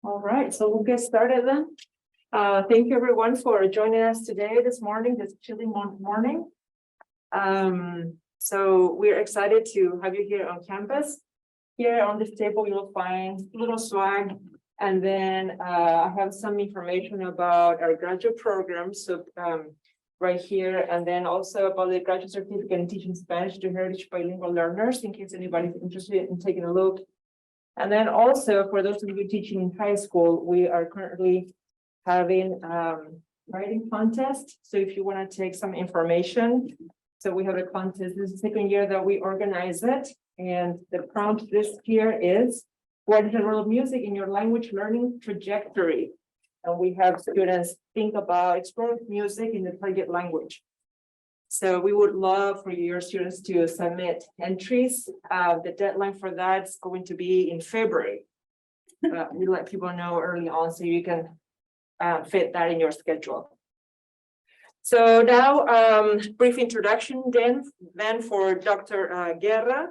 All right, so we'll get started then. Thank you everyone for joining us today, this morning, this chilly morning. So we're excited to have you here on campus. Here on this table, you'll find a little swag. And then I have some information about our graduate program. So right here, and then also about the graduate certificate in teaching Spanish to heritage bilingual learners, in case anybody's interested in taking a look. And then also for those of you teaching in high school, we are currently having writing contest. So if you want to take some information, so we have a contest. This is the second year that we organize it. And the prompt this year is, what is the role of music in your language learning trajectory? And we have students think about exploring music in the target language. So we would love for your students to submit entries. The deadline for that is going to be in February. We let people know early on so you can fit that in your schedule. So now, brief introduction then for Dr. Guerra.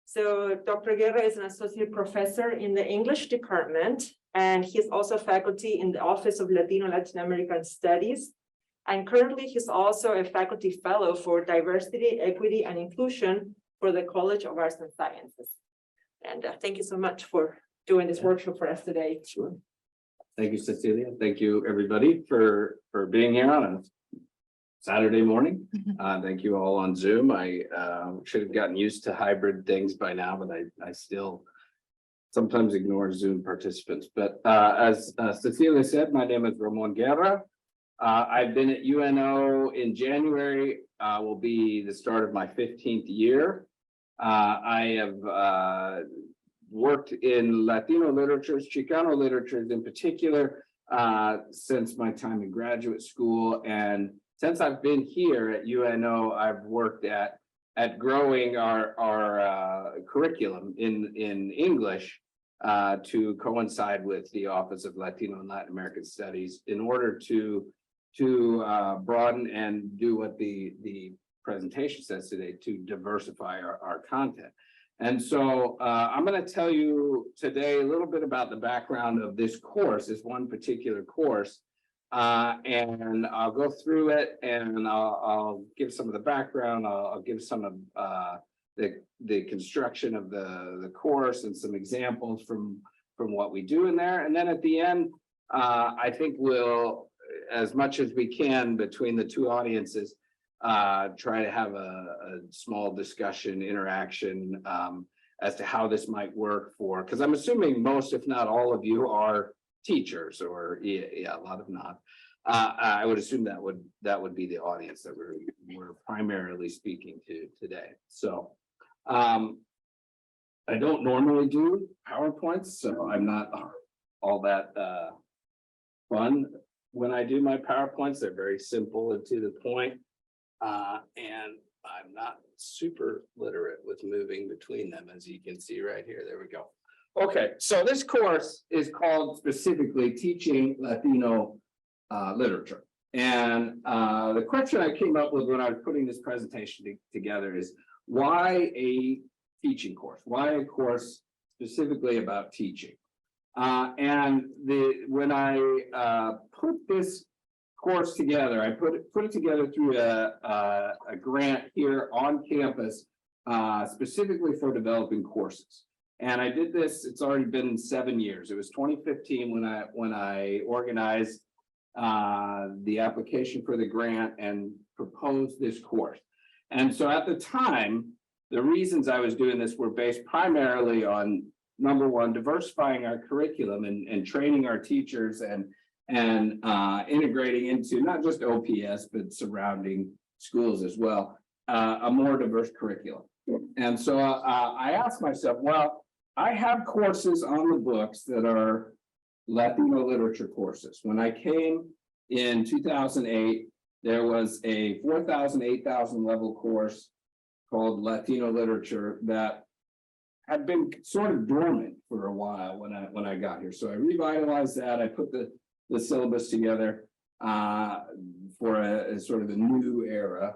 So Dr. Guerra is an associate professor in the English department, and he's also faculty in the Office of Latino Latin American Studies. And currently, he's also a faculty fellow for diversity, equity, and inclusion for the College of Arts and Sciences. And thank you so much for doing this workshop for us today. Sure. Thank you, Cecilia. Thank you, everybody, for being here on a Saturday morning. Thank you all on Zoom. I should have gotten used to hybrid things by now, but I still sometimes ignore Zoom participants. But as Cecilia said, my name is Ramón Guerra. I've been at UNO in January, will be the start of my 15th year. I have worked in Latino literatures, Chicano literatures in particular, since my time in graduate school. And since I've been here at UNO, I've worked at growing our curriculum in English to coincide with the Office of Latino and Latin American Studies in order to broaden and do what the presentation says today, to diversify our content. And so I'm going to tell you today a little bit about the background of this course, this one particular course, and I'll go through it and I'll give some of the background. I'll give some of the construction of the course and some examples from what we do in there. And then at the end, I think we'll, as much as we can between the two audiences, try to have a small discussion, interaction as to how this might work for, because I'm assuming most, if not all of you are teachers, or yeah, a lot of not. I would assume that would be the audience that we're primarily speaking to today. So I don't normally do PowerPoints, so I'm not all that fun when I do my PowerPoints. They're very simple and to the point. And I'm not super literate with moving between them, as you can see right here. There we go. Okay, so this course is called specifically Teaching Latino Literature. And the question I came up with when I was putting this presentation together is, why a teaching course? Why a course specifically about teaching? And when I put this course together, I put it together through a grant here on campus, specifically for developing courses. And I did this, it's already been 7 years. It was 2015 when I organized the application for the grant and proposed this course. And so at the time, the reasons I was doing this were based primarily on, number one, diversifying our curriculum and training our teachers and integrating into not just OPS, but surrounding schools as well, a more diverse curriculum. And so I asked myself, well, I have courses on the books that are Latino literature courses. When I came in 2008, there was a 4,000, 8,000 level course called Latino literature that had been sort of dormant for a while when I got here. So I revitalized that. I put the syllabus together for a sort of a new era.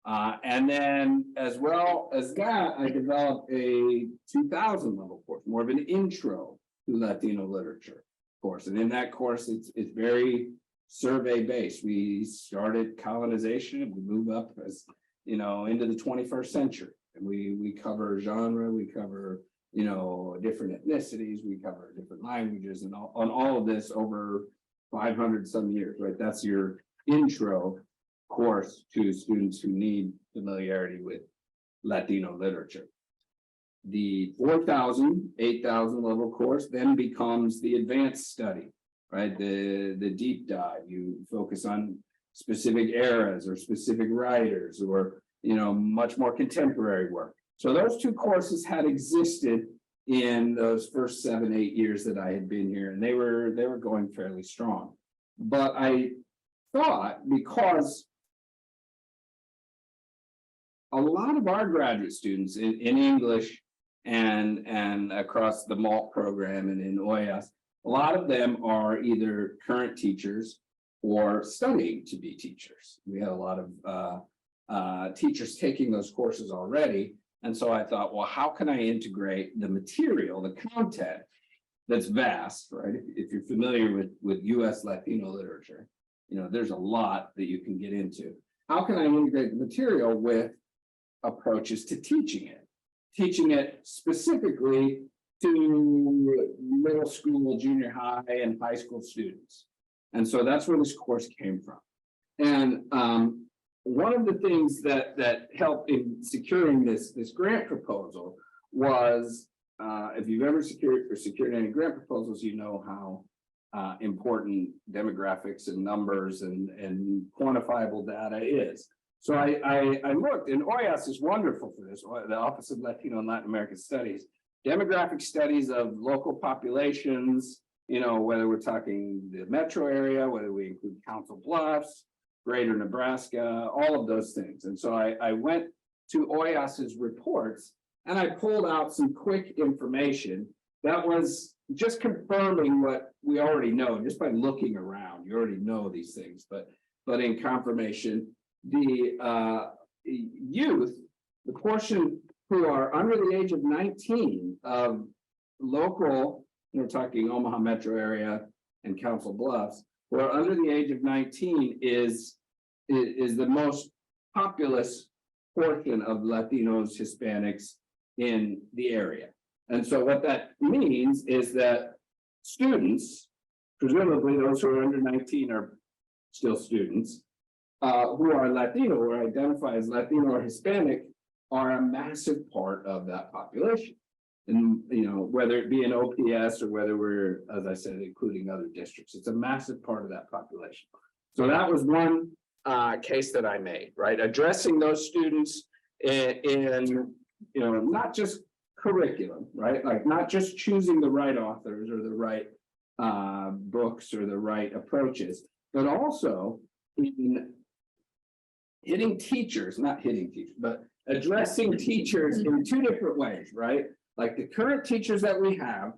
And then as well as that, I developed a 2000 level course, more of an intro to Latino literature. course. And in that course, it's very survey based. We started colonization and we move up as, into the 21st century. And we cover genre, we cover, different ethnicities, we cover different languages and on all of this over 500 some years, right? That's your intro course to students who need familiarity with Latino literature. The 4,000, 8,000 level course then becomes the advanced study, right? The deep dive. You focus on specific eras or specific writers or, much more contemporary work. So those two courses had existed in those first 7, 8 years that I had been here, and they were going fairly strong. But I thought, because a lot of our graduate students in English and across the MALT program and in OLLAS, a lot of them are either current teachers or studying to be teachers. We had a lot of teachers taking those courses already. And so I thought, well, how can I integrate the material, the content that's vast, right? If you're familiar with US Latino literature, there's a lot that you can get into. How can I integrate the material with approaches to teaching it specifically to middle school, junior high, and high school students? And so that's where this course came from. And one of the things that helped in securing this grant proposal was, if you've ever secured any grant proposals, how important demographics and numbers and quantifiable data is. So I looked, and OLLAS is wonderful for this, the Office of Latino and Latin American Studies, demographic studies of local populations, whether we're talking the metro area, whether we include Council Bluffs, Greater Nebraska, all of those things. And so I went to OLLAS's reports and I pulled out some quick information that was just confirming what we already know just by looking around. You already know these things, but in confirmation, the youth, the portion who are under the age of 19 of local, we're talking Omaha metro area and Council Bluffs, who are under the age of 19 is the most populous portion of Latinos, Hispanics in the area. And so what that means is that students, presumably those who are under 19 are still students, who are Latino or identify as Latino or Hispanic are a massive part of that population. And, whether it be an OPS or whether we're, as I said, including other districts, it's a massive part of that population. So that was one case that I made, right? Addressing those students in not just curriculum, right? Like not just choosing the right authors or the right books or the right approaches, but also in hitting teachers, not hitting teachers, but addressing teachers in two different ways, right? Like the current teachers that we have,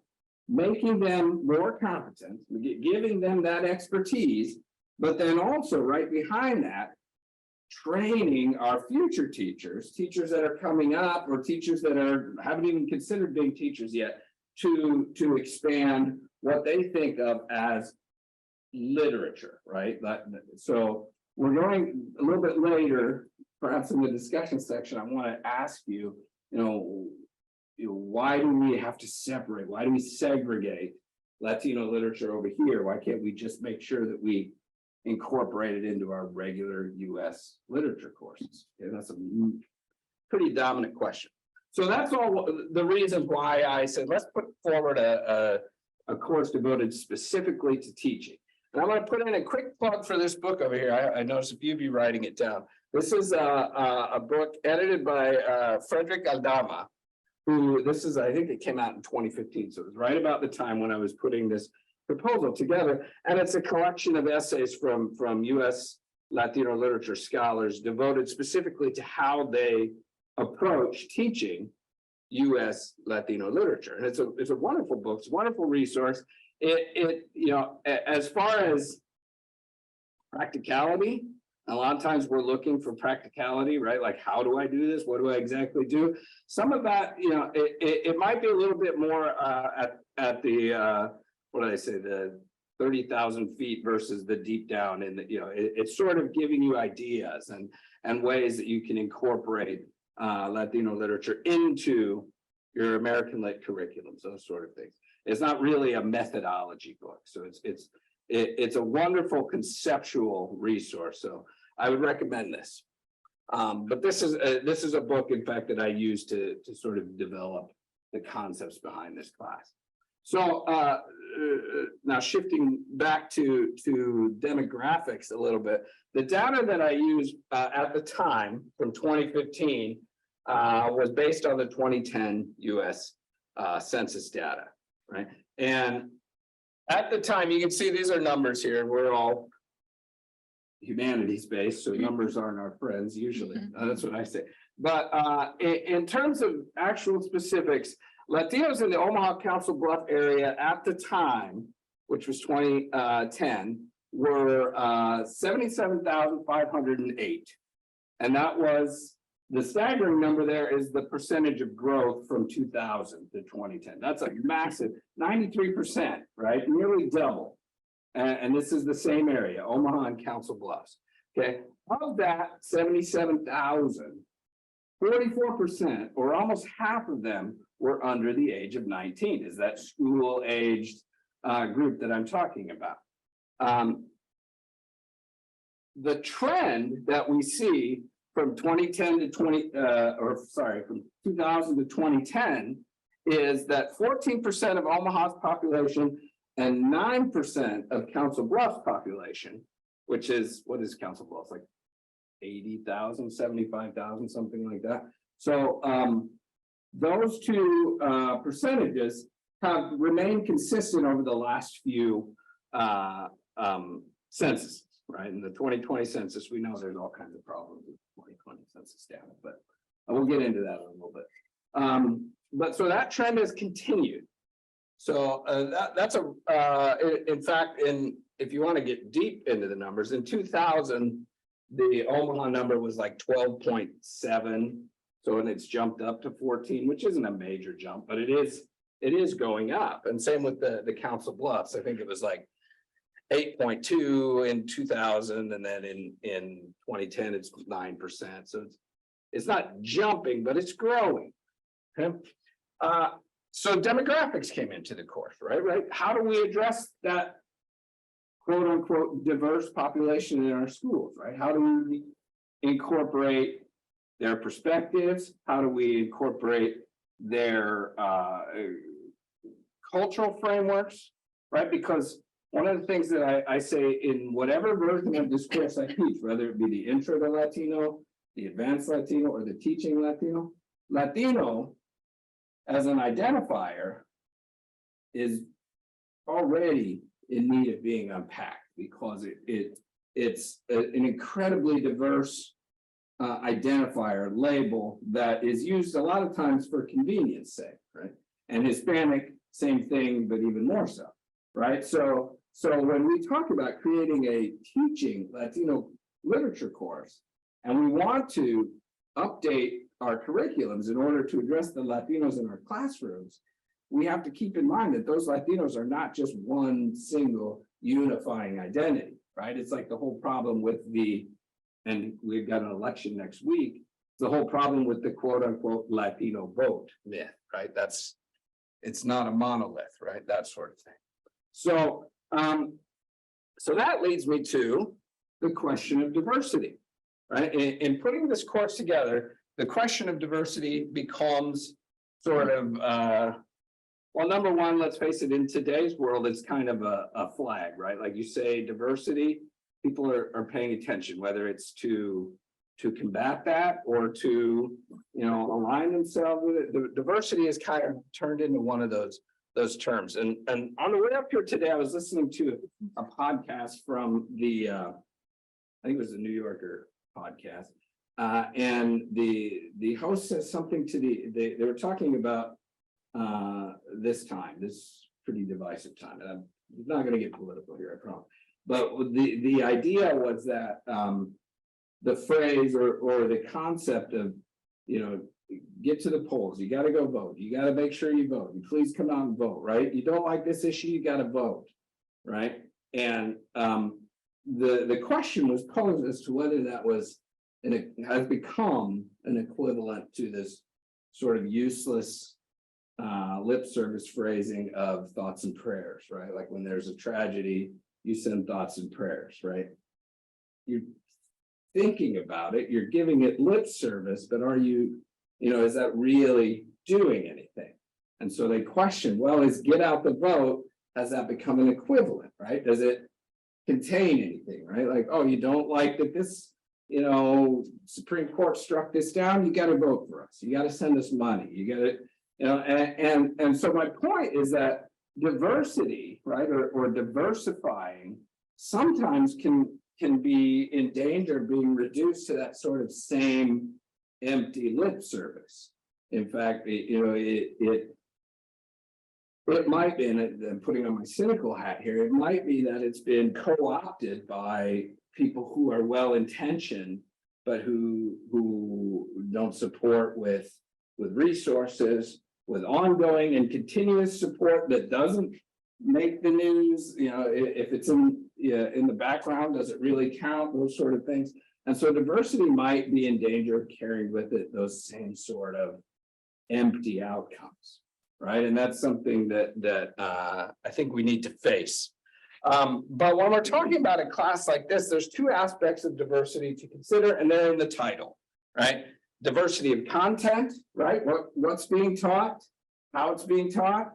making them more competent, giving them that expertise, but then also right behind that, training our future teachers that are coming up or teachers that haven't even considered being teachers yet to expand what they think of as literature, right? So we're going a little bit later, perhaps in the discussion section, I want to ask you, why do we have to separate? Why do we segregate Latino literature over here? Why can't we just make sure that we incorporate it into our regular US literature courses? Okay, that's a pretty dominant question. So that's all the reasons why I said, let's put forward a course devoted specifically to teaching. And I'm going to put in a quick plug for this book over here. I noticed a few of you writing it down. This is a book edited by Frederick Aldama, who I think it came out in 2015. So it was right about the time when I was putting this proposal together. And it's a collection of essays from US Latino literature scholars devoted specifically to how they approach teaching US Latino literature. And it's a wonderful book, it's a wonderful resource. As far as practicality, a lot of times we're looking for practicality, right? Like, how do I do this? What do I exactly do? Some of that, it might be a little bit more at the what did I say, the 30,000 feet versus the deep down, and it's sort of giving you ideas and ways that you can incorporate Latino literature into your American Lit curriculums, those sort of things. It's not really a methodology book, so it's a wonderful conceptual resource. So I would recommend this. But this is a book, in fact, that I use to sort of develop the concepts behind this class. So now shifting back to demographics a little bit, the data that I used at the time from 2015 was based on the 2010 US census data, right? And at the time, you can see these are numbers here. We're all humanities based, so numbers aren't our friends usually. That's what I say. But in terms of actual specifics, Latinos in the Omaha Council Bluff area at the time, which was 2010, were 77,508. And that was, the staggering number there is the percentage of growth from 2000 to 2010. That's a massive 93%, right? Nearly double. And this is the same area, Omaha and Council Bluffs. Okay, of that 77,000, 44%, or almost half of them, were under the age of 19. Is that school-aged group that I'm talking about? The trend that we see from 2010 to from 2000 to 2010 is that 14% of Omaha's population and 9% of Council Bluffs population, which is, what is Council Bluffs, like 80,000, 75,000, something like that. So those two percentages have remained consistent over the last few censuses, right? In the 2020 census, we know there's all kinds of problems with 2020 census data, but we'll get into that in a little bit. But so that trend has continued. So that's in fact, if you want to get deep into the numbers, in 2000, the Omaha number was like 12.7. So, and it's jumped up to 14, which isn't a major jump, but it is going up. And same with the Council Bluffs. I think it was like 8.2 in 2000, and then in 2010 it's 9%. So it's not jumping, but it's growing. Okay. So demographics came into the course, right? How do we address that quote unquote diverse population in our schools, right? How do we incorporate their perspectives? How do we incorporate their cultural frameworks, right? Because one of the things that I say in whatever version of this course I teach, whether it be the intro to Latino, the advanced Latino, or the teaching Latino, Latino as an identifier is already in need of being unpacked, because it's an incredibly diverse identifier label that is used a lot of times for convenience sake, right? And Hispanic, same thing, but even more so, right? So when we talk about creating a teaching Latino literature course, and we want to update our curriculums in order to address the Latinos in our classrooms, we have to keep in mind that those Latinos are not just one single unifying identity, right? It's like the whole problem with and we've got an election next week, the whole problem with the quote unquote Latino vote myth, right? It's not a monolith, right? That sort of thing. So, so that leads me to the question of diversity, right? In putting this course together, the question of diversity becomes sort of, well, number one, let's face it, in today's world, it's kind of a flag, right? Like you say, diversity, people are paying attention, whether it's to combat that or to, align themselves with it. The diversity is kind of turned into one of those terms. And on the way up here today, I was listening to a podcast from I think it was the New Yorker podcast. And the host says something to they were talking about this pretty divisive time, and I'm not going to get political here, I promise. But the idea was that the phrase or the concept of get to the polls, you gotta go vote, you gotta make sure you vote, and please come out and vote, right? You don't like this issue, you gotta vote, right? And the question was posed as to whether that was, and it has become an equivalent to this sort of useless lip service phrasing of thoughts and prayers, right? Like when there's a tragedy, you send thoughts and prayers, right? You're thinking about it, you're giving it lip service, but are you, is that really doing anything? And so they question, well, is get out the vote, has that become an equivalent, right? Does it contain anything, right? Like, oh, you don't like that this, Supreme Court struck this down, you got to vote for us, you got to send us money, you got to, and so my point is that diversity, right, or diversifying sometimes can be in danger of being reduced to that sort of same empty lip service. In fact, it might be, and I'm putting on my cynical hat here, it might be that it's been co-opted by people who are well-intentioned, but who don't support with resources, with ongoing and continuous support that doesn't make the news. If it's in the background, does it really count? Those sort of things. And so diversity might be in danger of carrying with it those same sort of empty outcomes, right? And that's something that I think we need to face. But when we're talking about a class like this, there's two aspects of diversity to consider, and they're in the title, right? Diversity of content, right? What's being taught, how it's being taught,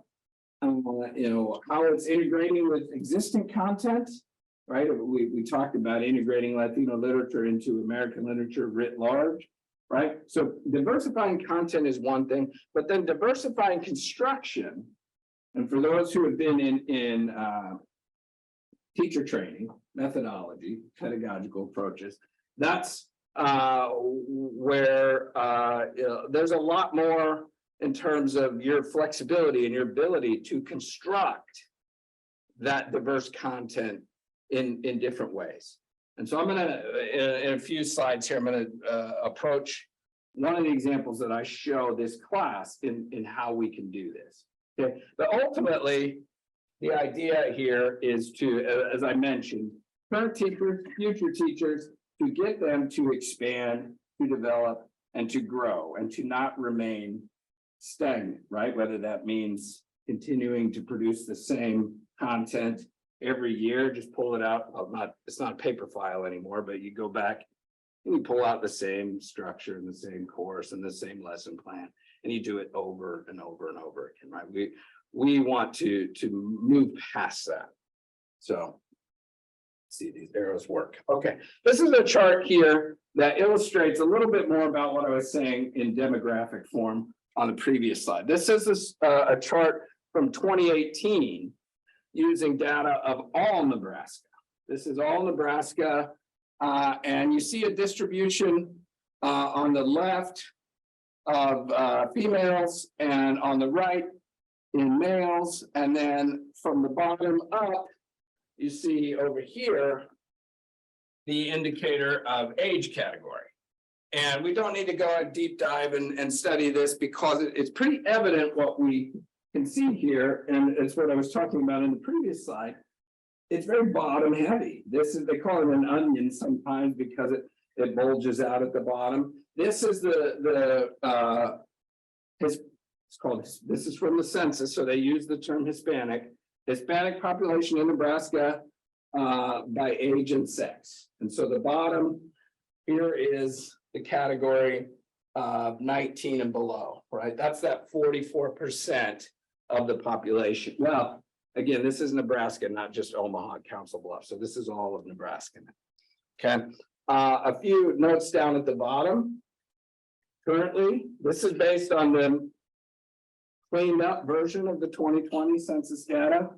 how it's integrating with existing content, right? We talked about integrating Latino literature into American literature writ large, right? So diversifying content is one thing, but then diversifying construction, and for those who have been in teacher training, methodology, pedagogical approaches, that's where there's a lot more in terms of your flexibility and your ability to construct that diverse content in different ways. And so I'm going to, in a few slides here, I'm going to approach one of the examples that I show this class in how we can do this. Okay, but ultimately, the idea here is to, as I mentioned, current teachers, future teachers, to get them to expand, to develop, and to grow, and to not remain stagnant, right? Whether that means continuing to produce the same content every year, just pull it out. Well, it's not a paper file anymore, but you go back and you pull out the same structure and the same course and the same lesson plan, and you do it over and over and over again, right? We want to move past that. So see these arrows work. Okay, this is a chart here that illustrates a little bit more about what I was saying in demographic form on the previous slide. This is a chart from 2018 using data of all Nebraska. This is all Nebraska, and you see a distribution on the left of females and on the right in males, and then from the bottom up, you see over here the indicator of age category. And we don't need to go a deep dive and study this because it's pretty evident what we can see here, and it's what I was talking about in the previous slide. It's very bottom heavy. This is, they call it an onion sometimes because it bulges out at the bottom. This is this is from the census, so they use the term Hispanic population in Nebraska by age and sex. And so the bottom here is the category of 19 and below, right? That's that 44% of the population. Well, again, this is Nebraska, not just Omaha, Council Bluffs. So this is all of Nebraska. Okay. A few notes down at the bottom. Currently, this is based on the cleaned up version of the 2020 census data.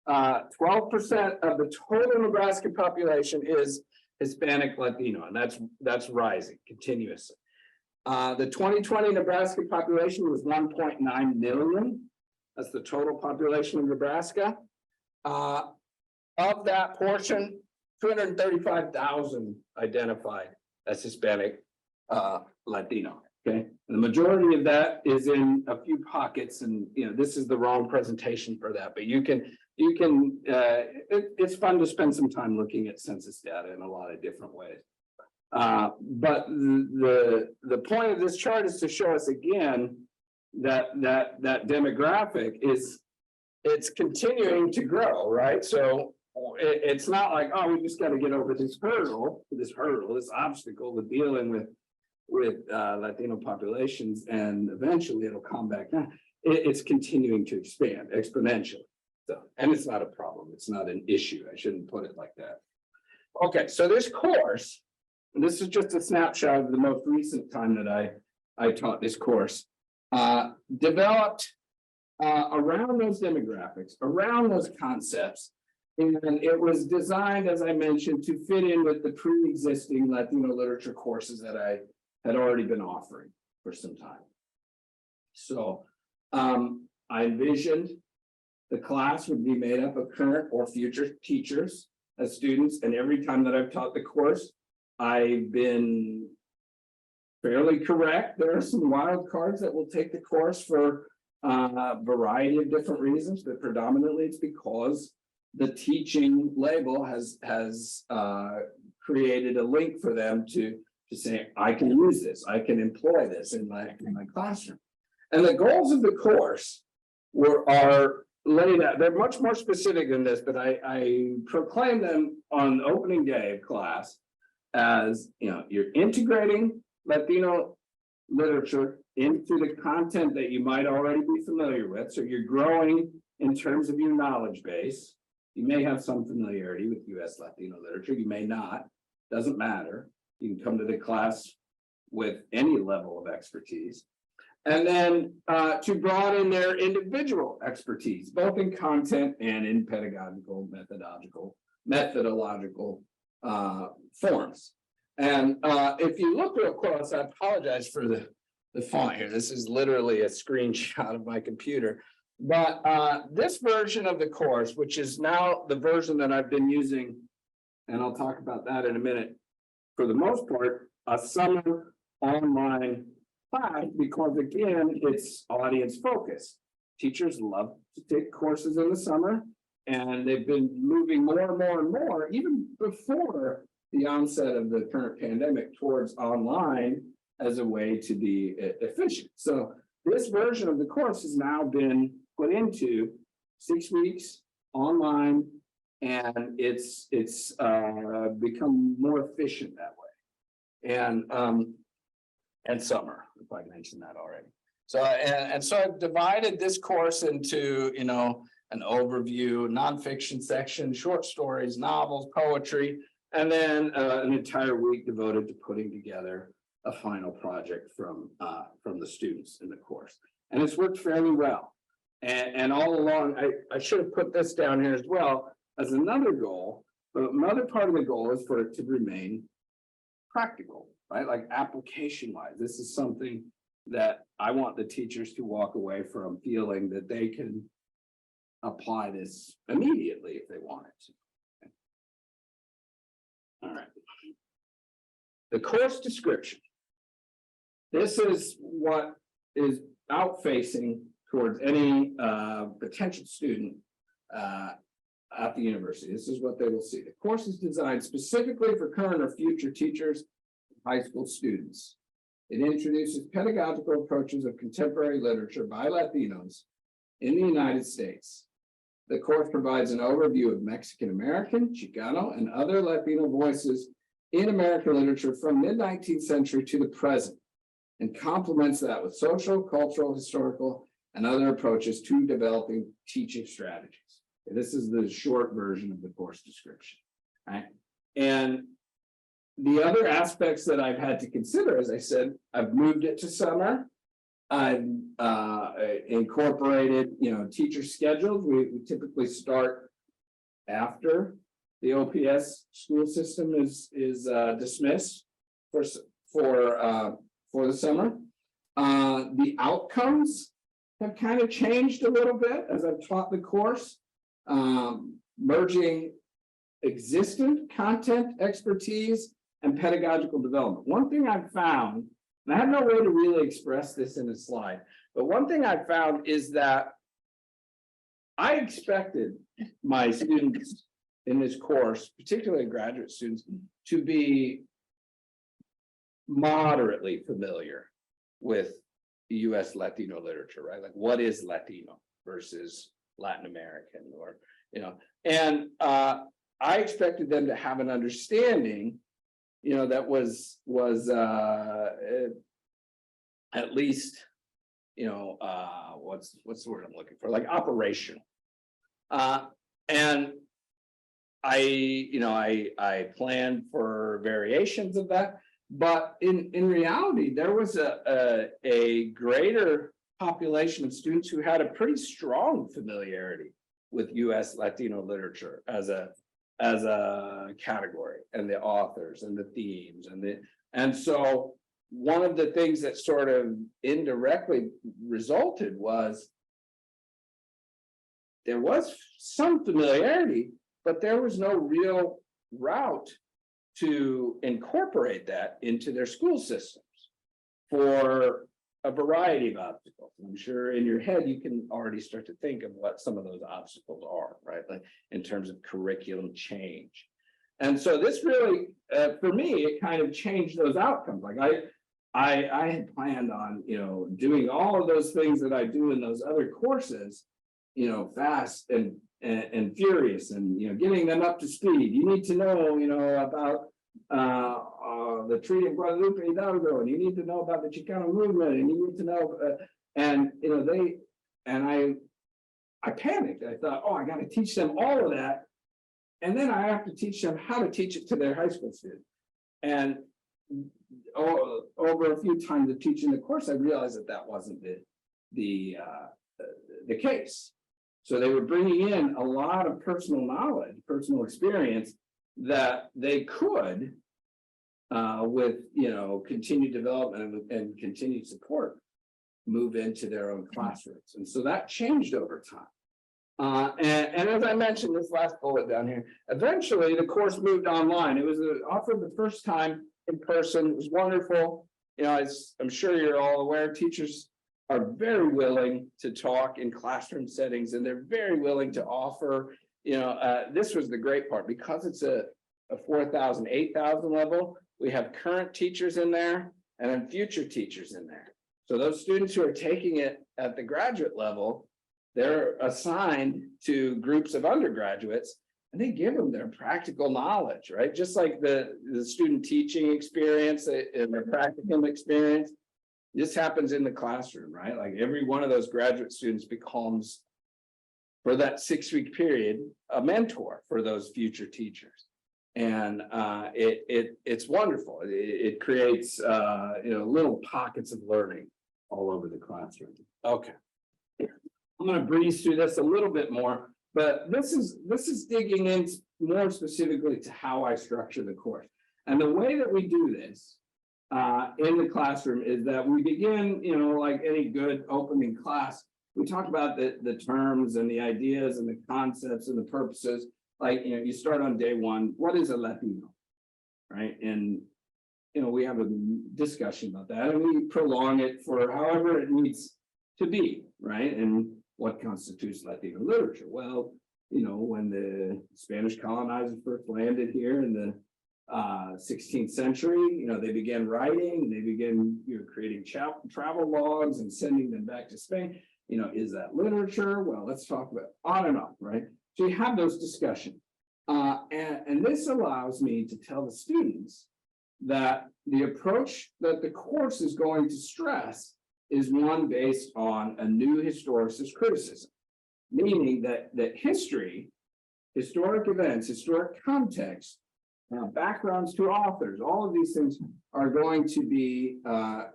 12% of the total Nebraska population is Hispanic Latino, and that's rising continuously. The 2020 Nebraska population was 1.9 million. That's the total population of Nebraska. Of that portion, 235,000 identified as Hispanic Latino. Okay, and the majority of that is in a few pockets, and this is the wrong presentation for that, but it's fun to spend some time looking at census data in a lot of different ways. But the point of this chart is to show us again that demographic it's continuing to grow, right? So it's not like, oh, we just got to get over this obstacle to dealing with Latino populations, and eventually it'll come back down. It's continuing to expand exponentially. So, and it's not a problem. It's not an issue. I shouldn't put it like that. Okay, so this course, and this is just a snapshot of the most recent time that I taught this course, developed around those demographics, around those concepts. And it was designed, as I mentioned, to fit in with the pre-existing Latino literature courses that I had already been offering for some time. So I envisioned the class would be made up of current or future teachers as students. And every time that I've taught the course, I've been fairly correct. There are some wild cards that will take the course for a variety of different reasons, but predominantly it's because the teaching label has created a link for them to say, I can use this, I can employ this in my classroom. And the goals of the course are laid out. They're much more specific than this, but I proclaim them on the opening day of class as, you're integrating Latino literature into the content that you might already be familiar with. So you're growing in terms of your knowledge base. You may have some familiarity with US Latino literature, you may not, doesn't matter. You can come to the class with any level of expertise. And then to broaden their individual expertise, both in content and in pedagogical, methodological forms. And if you look real close, I apologize for the font here. This is literally a screenshot of my computer. But this version of the course, which is now the version that I've been using, and I'll talk about that in a minute, for the most part, a summer online class, because again, it's audience focused. Teachers love to take courses in the summer, and they've been moving more and more and more, even before the onset of the current pandemic, towards online as a way to be efficient. So this version of the course has now been put into 6 weeks online, and it's become more efficient that way. And summer, if I mentioned that already. So and so I've divided this course into an overview, nonfiction section, short stories, novels, poetry, and then an entire week devoted to putting together a final project from the students in the course. And it's worked fairly well. And all along, I should have put this down here as well as another goal, but another part of the goal is for it to remain practical, right? Like application wise, this is something that I want the teachers to walk away from feeling that they can apply this immediately if they wanted to. Okay. All right. The course description. This is what is out-facing towards any potential student at the university. This is what they will see. The course is designed specifically for current or future teachers, high school students. It introduces pedagogical approaches of contemporary literature by Latinos in the United States. The course provides an overview of Mexican American, Chicano, and other Latino voices in American literature from mid-19th century to the present, and complements that with social, cultural, historical, and other approaches to developing teaching strategies. And this is the short version of the course description, right? And the other aspects that I've had to consider, as I said, I've moved it to summer. I've incorporated, teacher schedules. We typically start after the OPS school system is dismissed for the summer. The outcomes have kind of changed a little bit as I've taught the course, merging existing content expertise and pedagogical development. One thing I've found And I have no way to really express this in a slide, but one thing I found is that I expected my students in this course, particularly graduate students, to be moderately familiar with US Latino literature, right? Like what is Latino versus Latin American, or, and I expected them to have an understanding, that was at least, what's the word I'm looking for? Like operational. And I planned for variations of that, but in reality, there was a greater population of students who had a pretty strong familiarity with US Latino literature as a category, and the authors and the themes and so one of the things that sort of indirectly resulted was there was some familiarity, but there was no real route to incorporate that into their school systems for a variety of obstacles. I'm sure in your head, you can already start to think of what some of those obstacles are, right? Like in terms of curriculum change. And so this really, for me, it kind of changed those outcomes. Like I had planned on, doing all of those things that I do in those other courses, fast and furious, and getting them up to speed. You need to know, about the Treaty of Guadalupe Hidalgo, and you need to know about the Chicano movement, and you need to know, I panicked. I thought, oh, I got to teach them all of that, and then I have to teach them how to teach it to their high school students. And over a few times of teaching the course, I realized that wasn't the case. So they were bringing in a lot of personal knowledge, personal experience that they could, with continued development and continued support, move into their own classrooms. And so that changed over time. And as I mentioned, this last bullet down here, eventually the course moved online. It was offered the first time in person. It was wonderful. As I'm sure you're all aware, teachers are very willing to talk in classroom settings, and they're very willing to offer, this was the great part, because it's a 4,000, 8,000 level, we have current teachers in there and then future teachers in there. So those students who are taking it at the graduate level, they're assigned to groups of undergraduates, and they give them their practical knowledge, right? Just like the student teaching experience and their practicum experience. This happens in the classroom, right? Like every one of those graduate students becomes, for that 6-week period, a mentor for those future teachers. And it's wonderful. It creates little pockets of learning all over the classroom. Okay, I'm going to breeze through this a little bit more, but this is digging in more specifically to how I structure the course. And the way that we do this in the classroom is that we begin, like any good opening class, we talk about the terms and the ideas and the concepts and the purposes. Like, you start on day one, what is a Latino, right? And, we have a discussion about that, and we prolong it for however it needs to be, right? And what constitutes Latino literature? Well, when the Spanish colonizers first landed here in the 16th century, they began writing, they began creating travel logs and sending them back to Spain. Is that literature? Well, let's talk about on and on, right? So you have those discussions. And this allows me to tell the students that the approach that the course is going to stress is one based on a new historicist criticism, meaning that history, historic events, historic context, backgrounds to authors, all of these things are going to be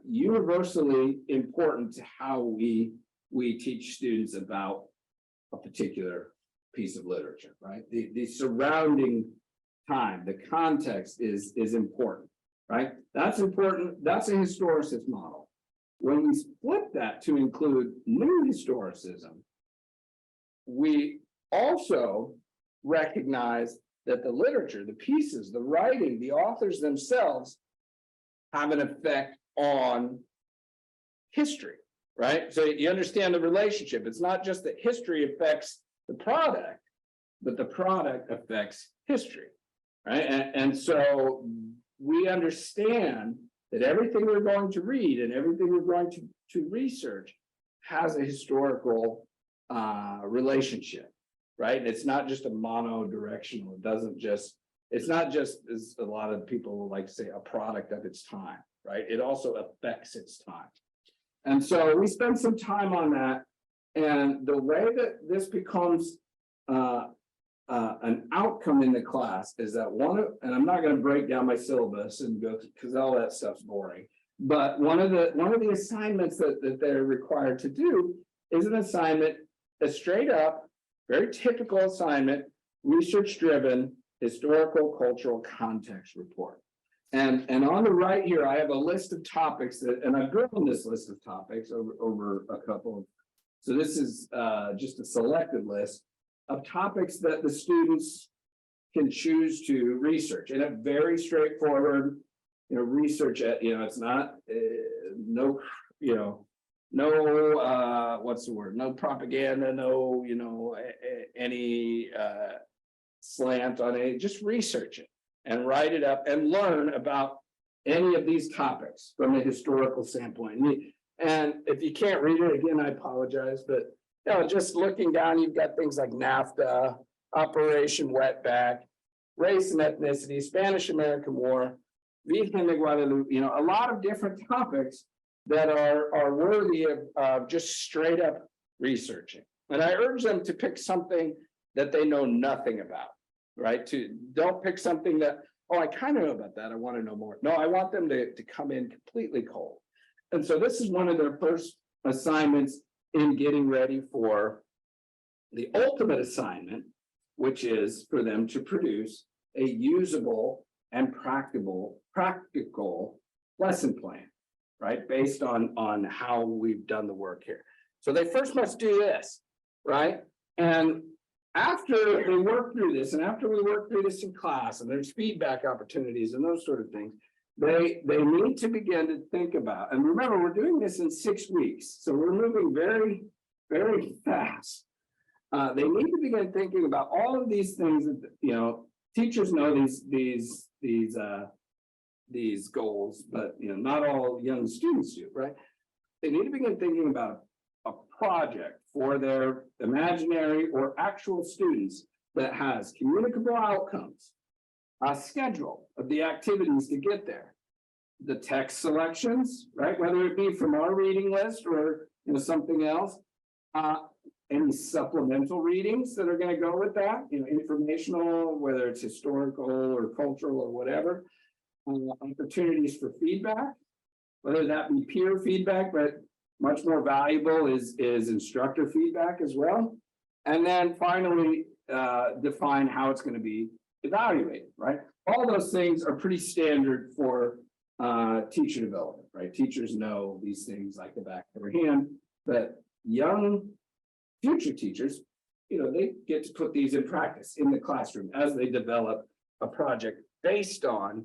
universally important to how we teach students about a particular piece of literature, right? The surrounding time, the context is important, right? That's important. That's a historicist model. When we flip that to include new historicism, we also recognize that the literature, the pieces, the writing, the authors themselves have an effect on history, right? So you understand the relationship. It's not just that history affects the product, but the product affects history, right? And so we understand that everything we're going to read and everything we're going to research has a historical relationship, right? And it's not just a mono-directional. It doesn't just, it's not just, as a lot of people like to say, a product of its time, right? It also affects its time. And so we spend some time on that. And the way that this becomes an outcome in the class is that and I'm not going to break down my syllabus and go, because all that stuff's boring. But one of the assignments that they're required to do is an assignment, a straight up, very typical assignment, research driven, historical cultural context report. And on the right here, I have a list of topics that, and I've grown this list of topics over a couple of, so this is just a selected list of topics that the students can choose to research in a very straightforward, research at, it's not, no, no, what's the word? No propaganda, no, any slant on it, just research it and write it up and learn about any of these topics from a historical standpoint. And if you can't read it, again, I apologize, but just looking down, you've got things like NAFTA, Operation Wetback, race and ethnicity, Spanish-American War, Virgen de Guadalupe, a lot of different topics that are worthy of just straight up researching. And I urge them to pick something that they know nothing about, right? Don't pick something that, oh, I kind of know about that, I want to know more. No, I want them to come in completely cold. And so this is one of their first assignments in getting ready for the ultimate assignment, which is for them to produce a usable and practical lesson plan, right? Based on how we've done the work here. So they first must do this, right? And after they work through this, and after we work through this in class, and there's feedback opportunities and those sort of things, they need to begin to think about, and remember, we're doing this in 6 weeks, so we're moving very, very fast. They need to begin thinking about all of these things that, teachers know these goals, but not all young students do, right? They need to begin thinking about a project for their imaginary or actual students that has communicable outcomes, a schedule of the activities to get there, the text selections, right? Whether it be from our reading list or something else, any supplemental readings that are going to go with that, informational, whether it's historical or cultural or whatever, opportunities for feedback, whether that be peer feedback, but much more valuable is instructor feedback as well. And then finally, define how it's going to be evaluated, right? All those things are pretty standard for teacher development, right? Teachers know these things like the back of their hand, but young future teachers, they get to put these in practice in the classroom as they develop a project based on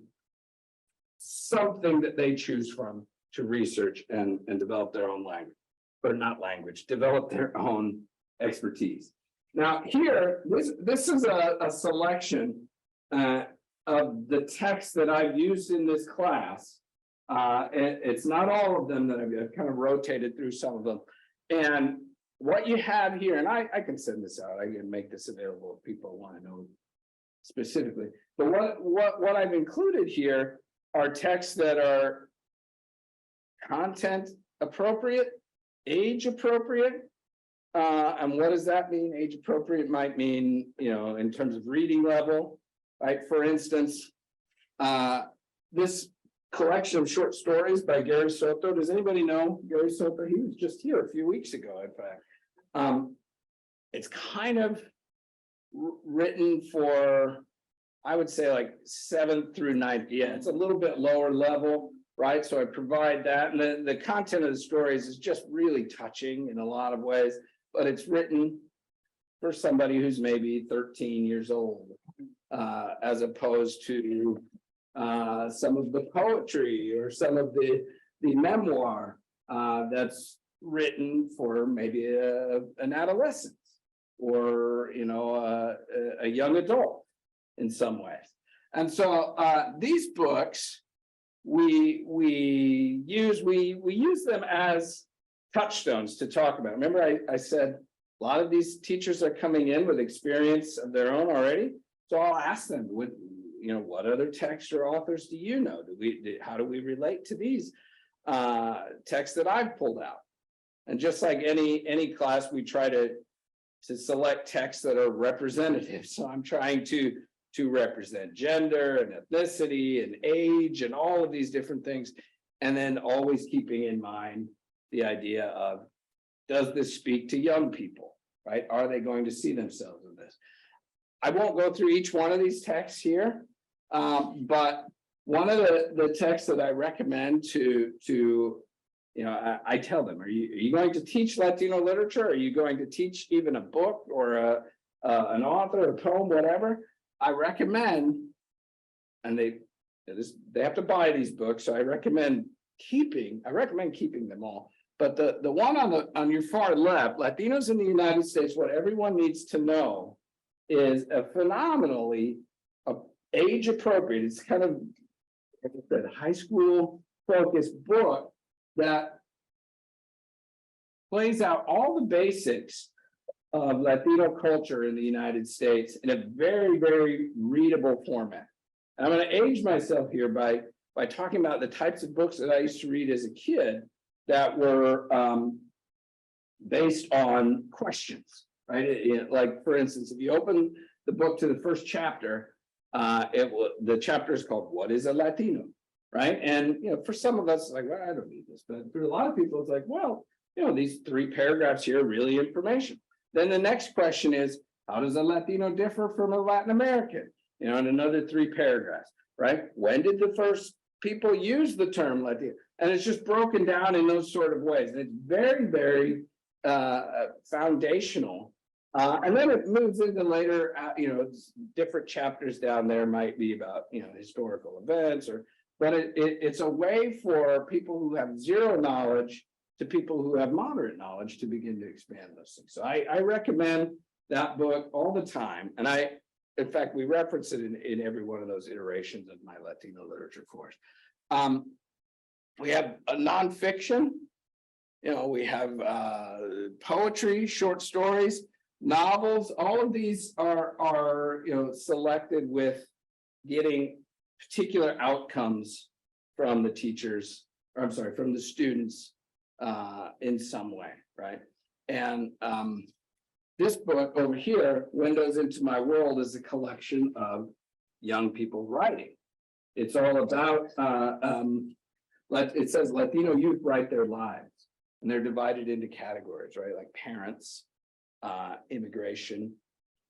something that they choose from to research and develop their own language, but not language, develop their own expertise. Now here, this is a selection of the text that I've used in this class. It's not all of them that I've kind of rotated through some of them. And what you have here, and I can send this out, I can make this available if people want to know specifically. But what I've included here are texts that are content appropriate, age appropriate. And what does that mean? Age appropriate might mean, in terms of reading level, right? For instance, this collection of short stories by Gary Soto. Does anybody know Gary Soto? He was just here a few weeks ago, in fact. It's kind of written for, I would say, like 7th through 9th. Yeah, it's a little bit lower level, right? So I provide that. And the content of the stories is just really touching in a lot of ways, but it's written for somebody who's maybe 13 years old, as opposed to some of the poetry or some of the the memoir that's written for maybe an adolescent or, you know, a young adult in some ways. And so these books, we use them as touchstones to talk about. Remember, I said a lot of these teachers are coming in with experience of their own already. So I'll ask them, what other texts or authors do you know? How do we relate to these texts that I've pulled out? And just like any class, we try to select texts that are representative. So I'm trying to represent gender and ethnicity and age and all of these different things. And then always keeping in mind the idea of, does this speak to young people, right? Are they going to see themselves in this? I won't go through each one of these texts here, but one of the texts that I recommend I tell them, are you going to teach Latino literature? Are you going to teach even a book or an author, a poem, whatever? I recommend, and they have to buy these books, so I recommend keeping them all. But the one on your far left, Latinos in the United States, what everyone needs to know, is a phenomenally age appropriate. It's kind of, like I said, high school focused book that plays out all the basics of Latino culture in the United States in a very, very readable format. And I'm going to age myself here by talking about the types of books that I used to read as a kid that were based on questions, right? Like, for instance, if you open the book to the first chapter, the chapter is called "What is a Latino?" Right? And for some of us, like, well, I don't need this, but for a lot of people, it's like, well, these 3 paragraphs here are really information. Then the next question is, how does a Latino differ from a Latin American? And another 3 paragraphs, right? When did the first people use the term Latino? And it's just broken down in those sort of ways. And it's very, very foundational. And then it moves into later, different chapters down there might be about, historical events, but it's a way for people who have zero knowledge to people who have moderate knowledge to begin to expand those things. So I recommend that book all the time. And in fact, we reference it in every one of those iterations of my Latino literature course. We have a nonfiction, we have poetry, short stories, novels. All of these are selected with getting particular outcomes from the teachers, or I'm sorry, from the students in some way, right? And this book over here, Windows into My World, is a collection of young people writing. It's all about, it says Latino youth write their lives, and they're divided into categories, right? Like parents, immigration,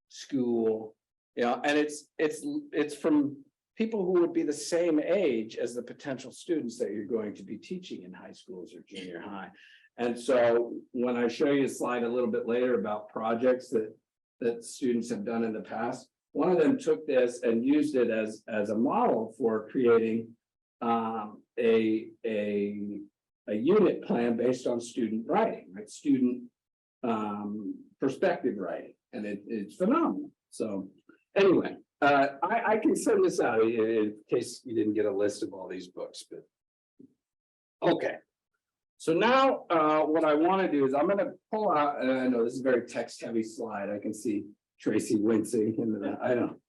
school, and it's from people who would be the same age as the potential students that you're going to be teaching in high schools or junior high. And so when I show you a slide a little bit later about projects that students have done in the past, one of them took this and used it as a model for creating a unit plan based on student writing, right? Student perspective writing, and it's phenomenal. So anyway, I can send this out in case you didn't get a list of all these books, but okay. So now what I want to do is I'm going to pull out, and I know this is a very text heavy slide. I can see Tracy wincing into that. I know,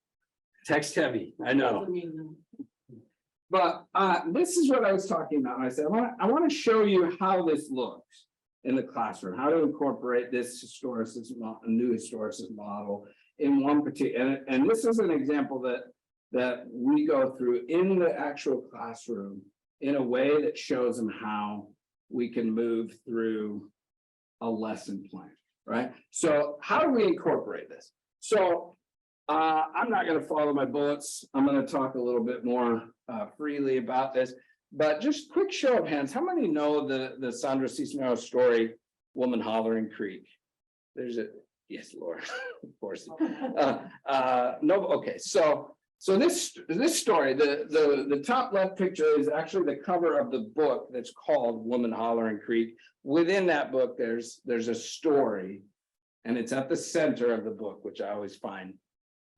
text heavy, I know. But this is what I was talking about. I said, I want to show you how this looks in the classroom, how to incorporate this new historicist model in one particular, and this is an example that we go through in the actual classroom in a way that shows them how we can move through a lesson plan, right? So how do we incorporate this? So I'm not going to follow my bullets. I'm going to talk a little bit more freely about this, but just quick show of hands. How many know the Sandra Cisneros story, Woman Hollering Creek? There's a, yes, Laura, of course. No, okay. So So this story, the top left picture is actually the cover of the book that's called Woman Hollering Creek. Within that book, there's a story, and it's at the center of the book, which I always find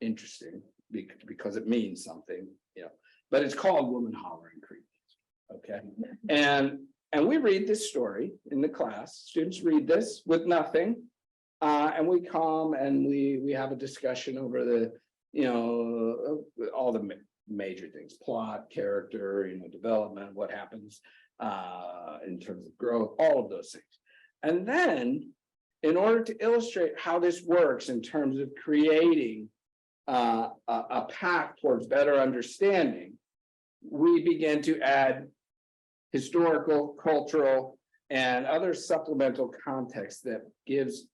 interesting because it means something, but it's called Woman Hollering Creek. Okay, and we read this story in the class. Students read this with nothing, and we come and we have a discussion over the all the major things: plot, character, development, what happens in terms of growth, all of those things. And then, in order to illustrate how this works in terms of creating a path towards better understanding, we begin to add historical, cultural, and other supplemental context that gives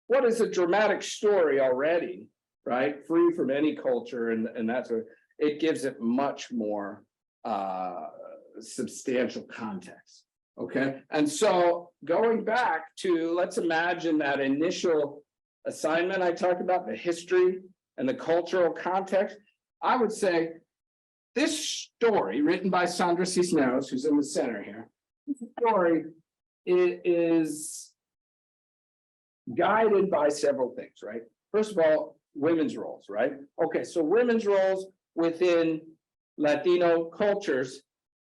what is a dramatic story already, right? Free from any culture, and that's what it gives it much more substantial context. Okay, and so going back to, let's imagine that initial assignment I talked about, the history and the cultural context. I would say this story, written by Sandra Cisneros, who's in the center here, this story is guided by several things, right? First of all, women's roles, right? Okay, so women's roles within Latino cultures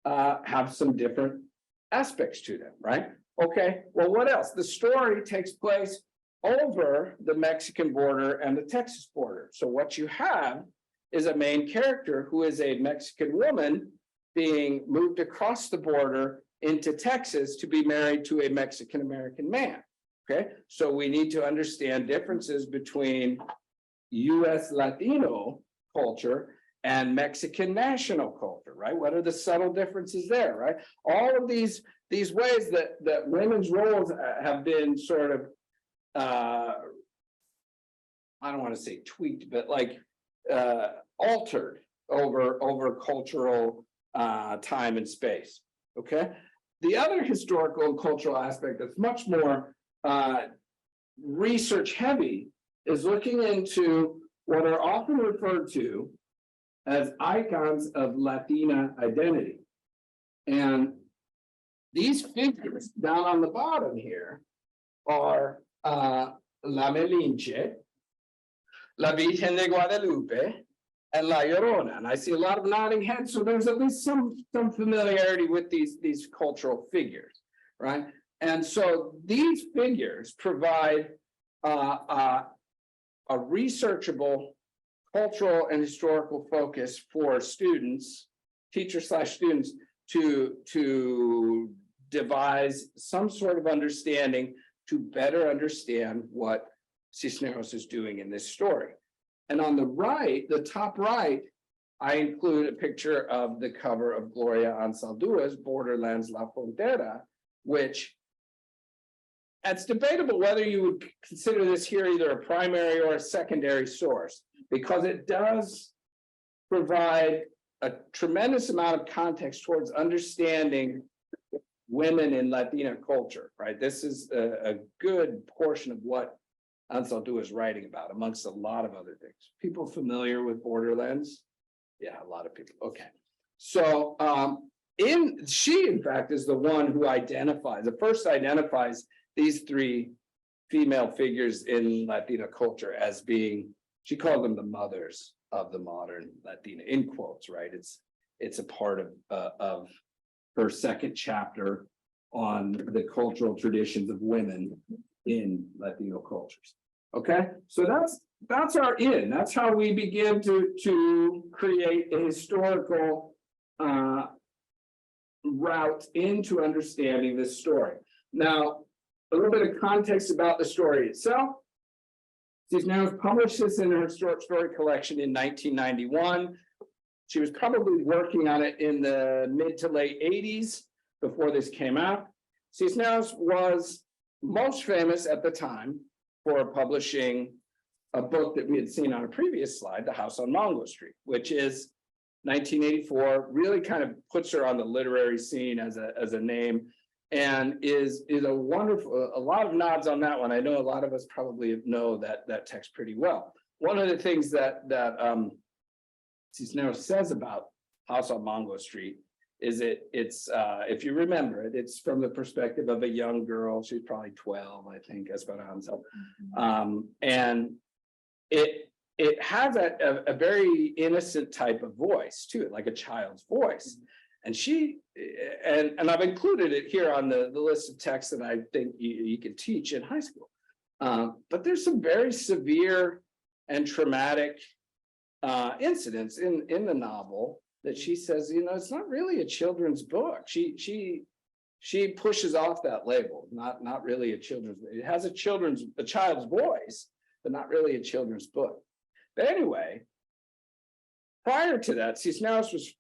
have some different aspects to them, right? Okay, well, what else? The story takes place over the Mexican border and the Texas border. So what you have is a main character who is a Mexican woman being moved across the border into Texas to be married to a Mexican-American man. Okay, so we need to understand differences between US Latino culture and Mexican national culture, right? What are the subtle differences there, right? All of these ways that women's roles have been sort of, I don't want to say tweaked, but like altered over cultural time and space, okay? The other historical and cultural aspect that's much more research heavy is looking into what are often referred to as icons of Latina identity. And these figures down on the bottom here are La Melinche, La Virgen de Guadalupe, and La Llorona. And I see a lot of nodding heads, so there's at least some familiarity with these cultural figures, right? And so these figures provide a researchable cultural and historical focus for students, teachers/students, to devise some sort of understanding to better understand what Cisneros is doing in this story. And on the right, the top right, I include a picture of the cover of Gloria Anzaldua's Borderlands La Frontera, which it's debatable whether you would consider this here either a primary or a secondary source, because it does provide a tremendous amount of context towards understanding women in Latina culture, right? This is a good portion of what Anzaldúa is writing about, amongst a lot of other things. People familiar with Borderlands? Yeah, a lot of people. Okay. So she, in fact, is the one who first identifies these three female figures in Latina culture as being, she called them the mothers of the modern Latina, in quotes, right? It's a part of her second chapter on the cultural traditions of women in Latino cultures. Okay, so that's our in. That's how we begin to create a historical route into understanding this story. Now, a little bit of context about the story itself. Cisneros published this in her short story collection in 1991. She was probably working on it in the mid to late 80s before this came out. Cisneros was most famous at the time for publishing a book that we had seen on a previous slide, The House on Mongo Street, which is 1984, really kind of puts her on the literary scene as a name, and is a wonderful, a lot of nods on that one. I know a lot of us probably know that text pretty well. One of the things that Cisneros says about House on Mongo Street is it's if you remember it, it's from the perspective of a young girl. She's probably 12, I think, Esperanza. And it has a very innocent type of voice to it, like a child's voice. And and I've included it here on the list of texts that I think you can teach in high school. But there's some very severe and traumatic incidents in the novel that she says, it's not really a children's book. She pushes off that label, not really a children's. It has a child's voice, but not really a children's book. But anyway, prior to that, Cisneros was,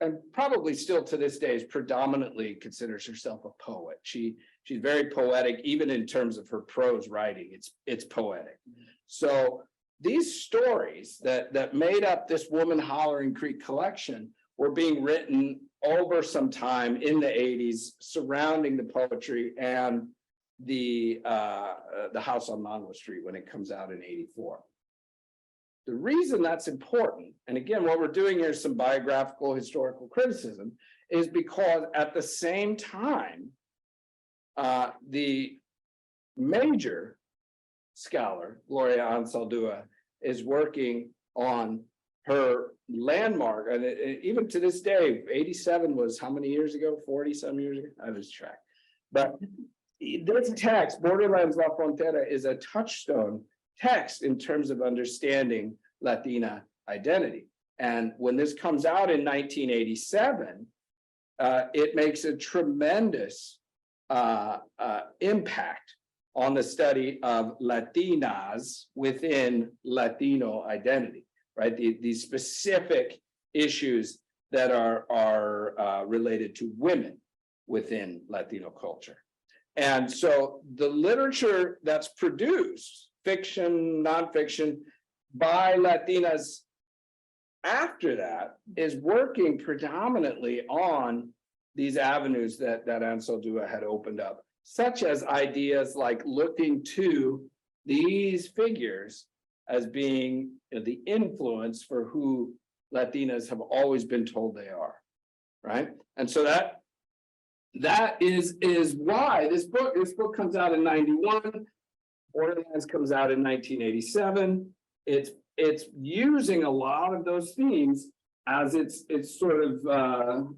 and probably still to this day, is predominantly considers herself a poet. She's very poetic, even in terms of her prose writing. It's poetic. So these stories that made up this Woman Hollering Creek collection were being written over some time in the 80s surrounding the poetry and the House on Mongo Street when it comes out in 84. The reason that's important, and again, what we're doing here is some biographical historical criticism, is because at the same time, the major scholar, Gloria Anzaldúa, is working on her landmark, and even to this day, 87 was how many years ago? 40 some years ago? I lose track. But this text, Borderlands La Frontera, is a touchstone text in terms of understanding Latina identity. And when this comes out in 1987, it makes a tremendous impact on the study of Latinas within Latino identity, right? These specific issues that are related to women within Latino culture. And so the literature that's produced, fiction, nonfiction, by Latinas after that is working predominantly on these avenues that Anzaldúa had opened up, such as ideas like looking to these figures as being the influence for who Latinas have always been told they are, right? And so that is why this book comes out in 91, Borderlands comes out in 1987. It's using a lot of those themes as its sort of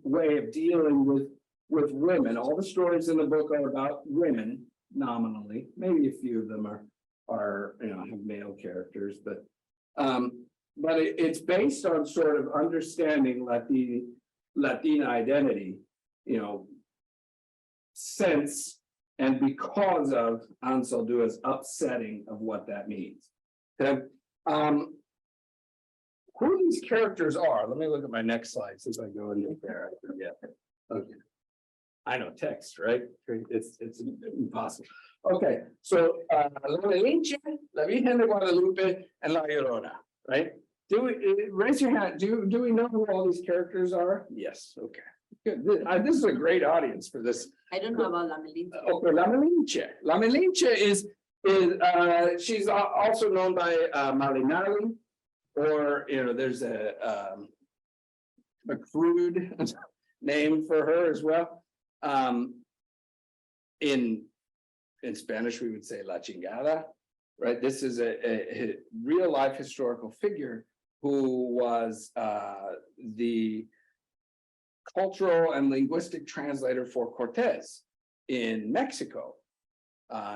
way of dealing with women. All the stories in the book are about women nominally. Maybe a few of them are have male characters, but it's based on sort of understanding Latina identity, since and because of Anzaldúa's upsetting of what that means. Okay. Who these characters are, let me look at my next slide since I go into there. I forget. Okay. I know text, right? It's impossible. Okay, so La Malinche, La Virgen de Guadalupe, and La Llorona, right? Raise your hand. Do we know who all these characters are? Yes. Okay. Good. This is a great audience for this. I don't know about La Malinche. Okay, La Malinche. La Malinche is she's also known by Malinali, or there's a crude name for her as well. In Spanish, we would say La Chingada, right? This is a real life historical figure who was the cultural and linguistic translator for Cortés in Mexico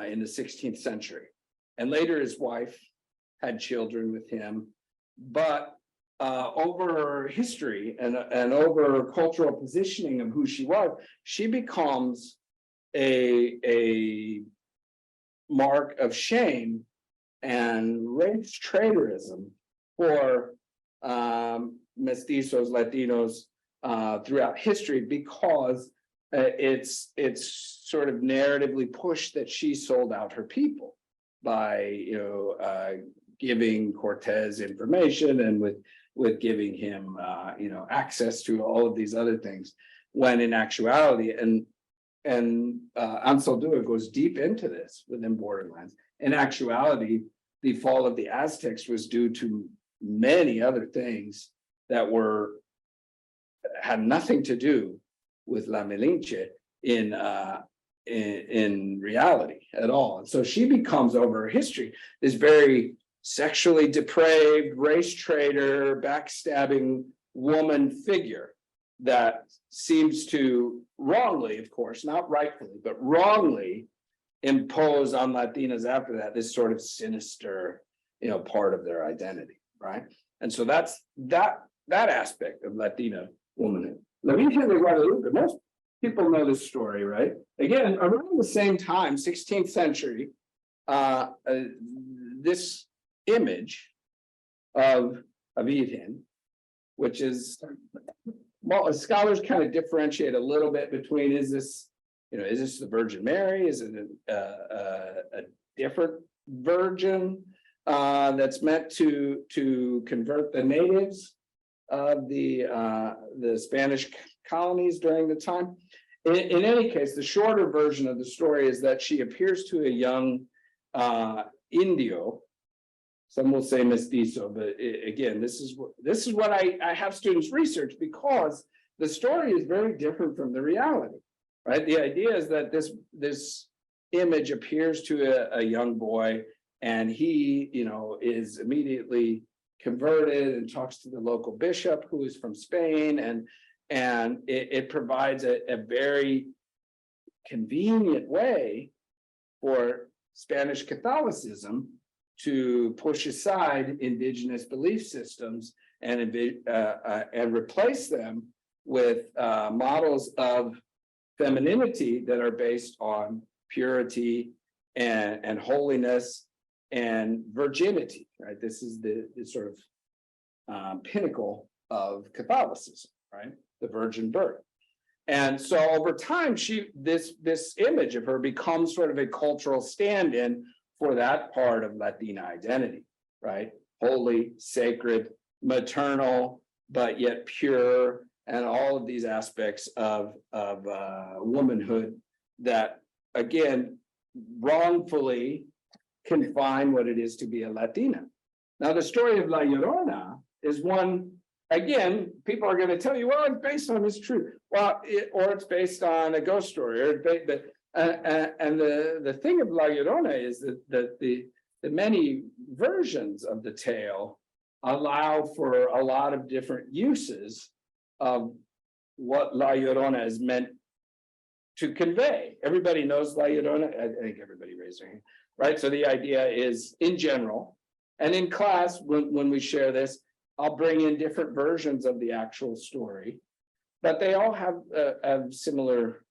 in the 16th century. And later his wife had children with him, but over history and over cultural positioning of who she was, she becomes a mark of shame and race traitorism for mestizos, Latinos throughout history, because it's sort of narratively pushed that she sold out her people by giving Cortés information and with giving him access to all of these other things, when in actuality, and Anzaldúa goes deep into this within Borderlands. In actuality, the fall of the Aztecs was due to many other things that had nothing to do with La Malinche in reality at all. And so she becomes, over her history, this very sexually depraved, race traitor, backstabbing woman figure that seems to wrongly, of course, not rightfully, but wrongly impose on Latinas after that, this sort of sinister, part of their identity, right? And so that's that aspect of Latina womanhood. La Virgen de Guadalupe, most people know this story, right? Again, around the same time, 16th century, this image of a Virgen, which is, well, scholars kind of differentiate a little bit between, is this the Virgin Mary? Is it a different virgin that's meant to convert the natives of the Spanish colonies during the time? In any case, the shorter version of the story is that she appears to a young Indio. Some will say mestizo, but again, this is what I have students research, because the story is very different from the reality, right? The idea is that this image appears to a young boy, and he, is immediately converted and talks to the local bishop, who is from Spain, and it provides a very convenient way for Spanish Catholicism to push aside indigenous belief systems and replace them with models of femininity that are based on purity and holiness and virginity, right? This is the sort of pinnacle of Catholicism, right? The virgin birth. And so over time, this image of her becomes sort of a cultural stand-in for that part of Latina identity, right? Holy, sacred, maternal, but yet pure, and all of these aspects of womanhood that, again, wrongfully confine what it is to be a Latina. Now, the story of La Llorona is one, again, people are going to tell you, well, it's based on this truth. Well, or it's based on a ghost story, and the thing of La Llorona is that the many versions of the tale allow for a lot of different uses of what La Llorona is meant to convey. Everybody knows La Llorona. I think everybody raised their hand, right? So the idea is, in general, and in class, when we share this, I'll bring in different versions of the actual story, but they all have similar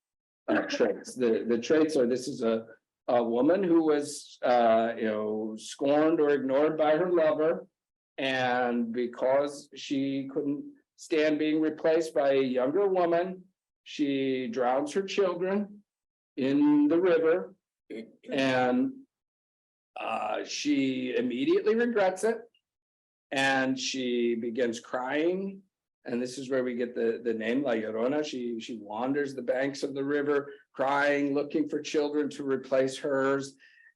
traits. The traits are, this is a woman who was scorned or ignored by her lover, and because she couldn't stand being replaced by a younger woman, she drowns her children in the river, and she immediately regrets it, and she begins crying. And this is where we get the name La Llorona. She wanders the banks of the river, crying, looking for children to replace hers.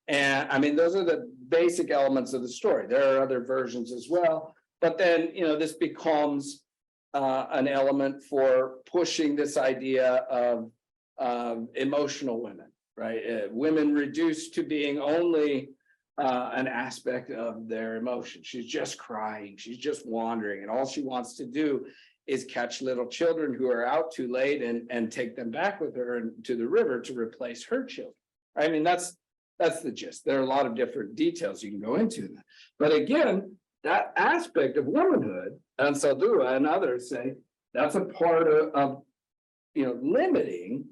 And I mean, those are the basic elements of the story. There are other versions as well. But then, this becomes an element for pushing this idea of emotional women, right? Women reduced to being only an aspect of their emotion. She's just crying, she's just wandering, and all she wants to do is catch little children who are out too late and take them back with her to the river to replace her children. I mean, that's the gist. There are a lot of different details you can go into that. But again, that aspect of womanhood, and Saldúa and others say that's a part of limiting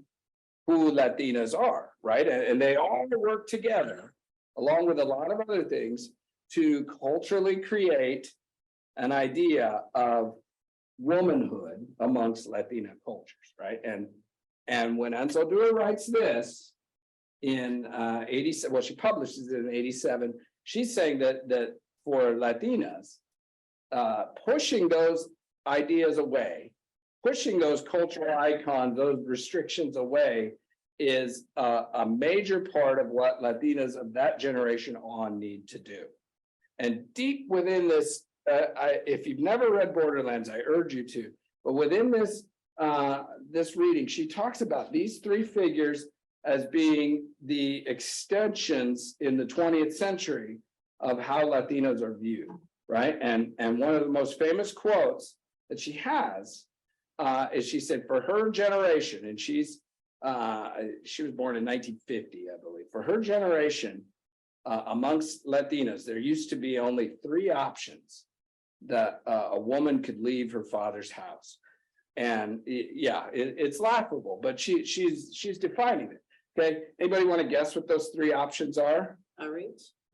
who Latinas are, right? And they all work together, along with a lot of other things, to culturally create an idea of womanhood amongst Latina cultures, right? And when Ansaldúa writes this in 87, well, she publishes it in 87, she's saying that for Latinas, pushing those ideas away, pushing those cultural icons, those restrictions away, is a major part of what Latinas of that generation on need to do. And deep within this if you've never read Borderlands, I urge you to. But within this reading, she talks about these three figures as being the extensions in the 20th century of how Latinos are viewed, right? And one of the most famous quotes that she has is she said, for her generation, and she was born in 1950, I believe. For her generation, amongst Latinos, there used to be only three options that a woman could leave her father's house. And it's laughable, but she's defining it. Okay, anybody want to guess what those three options are?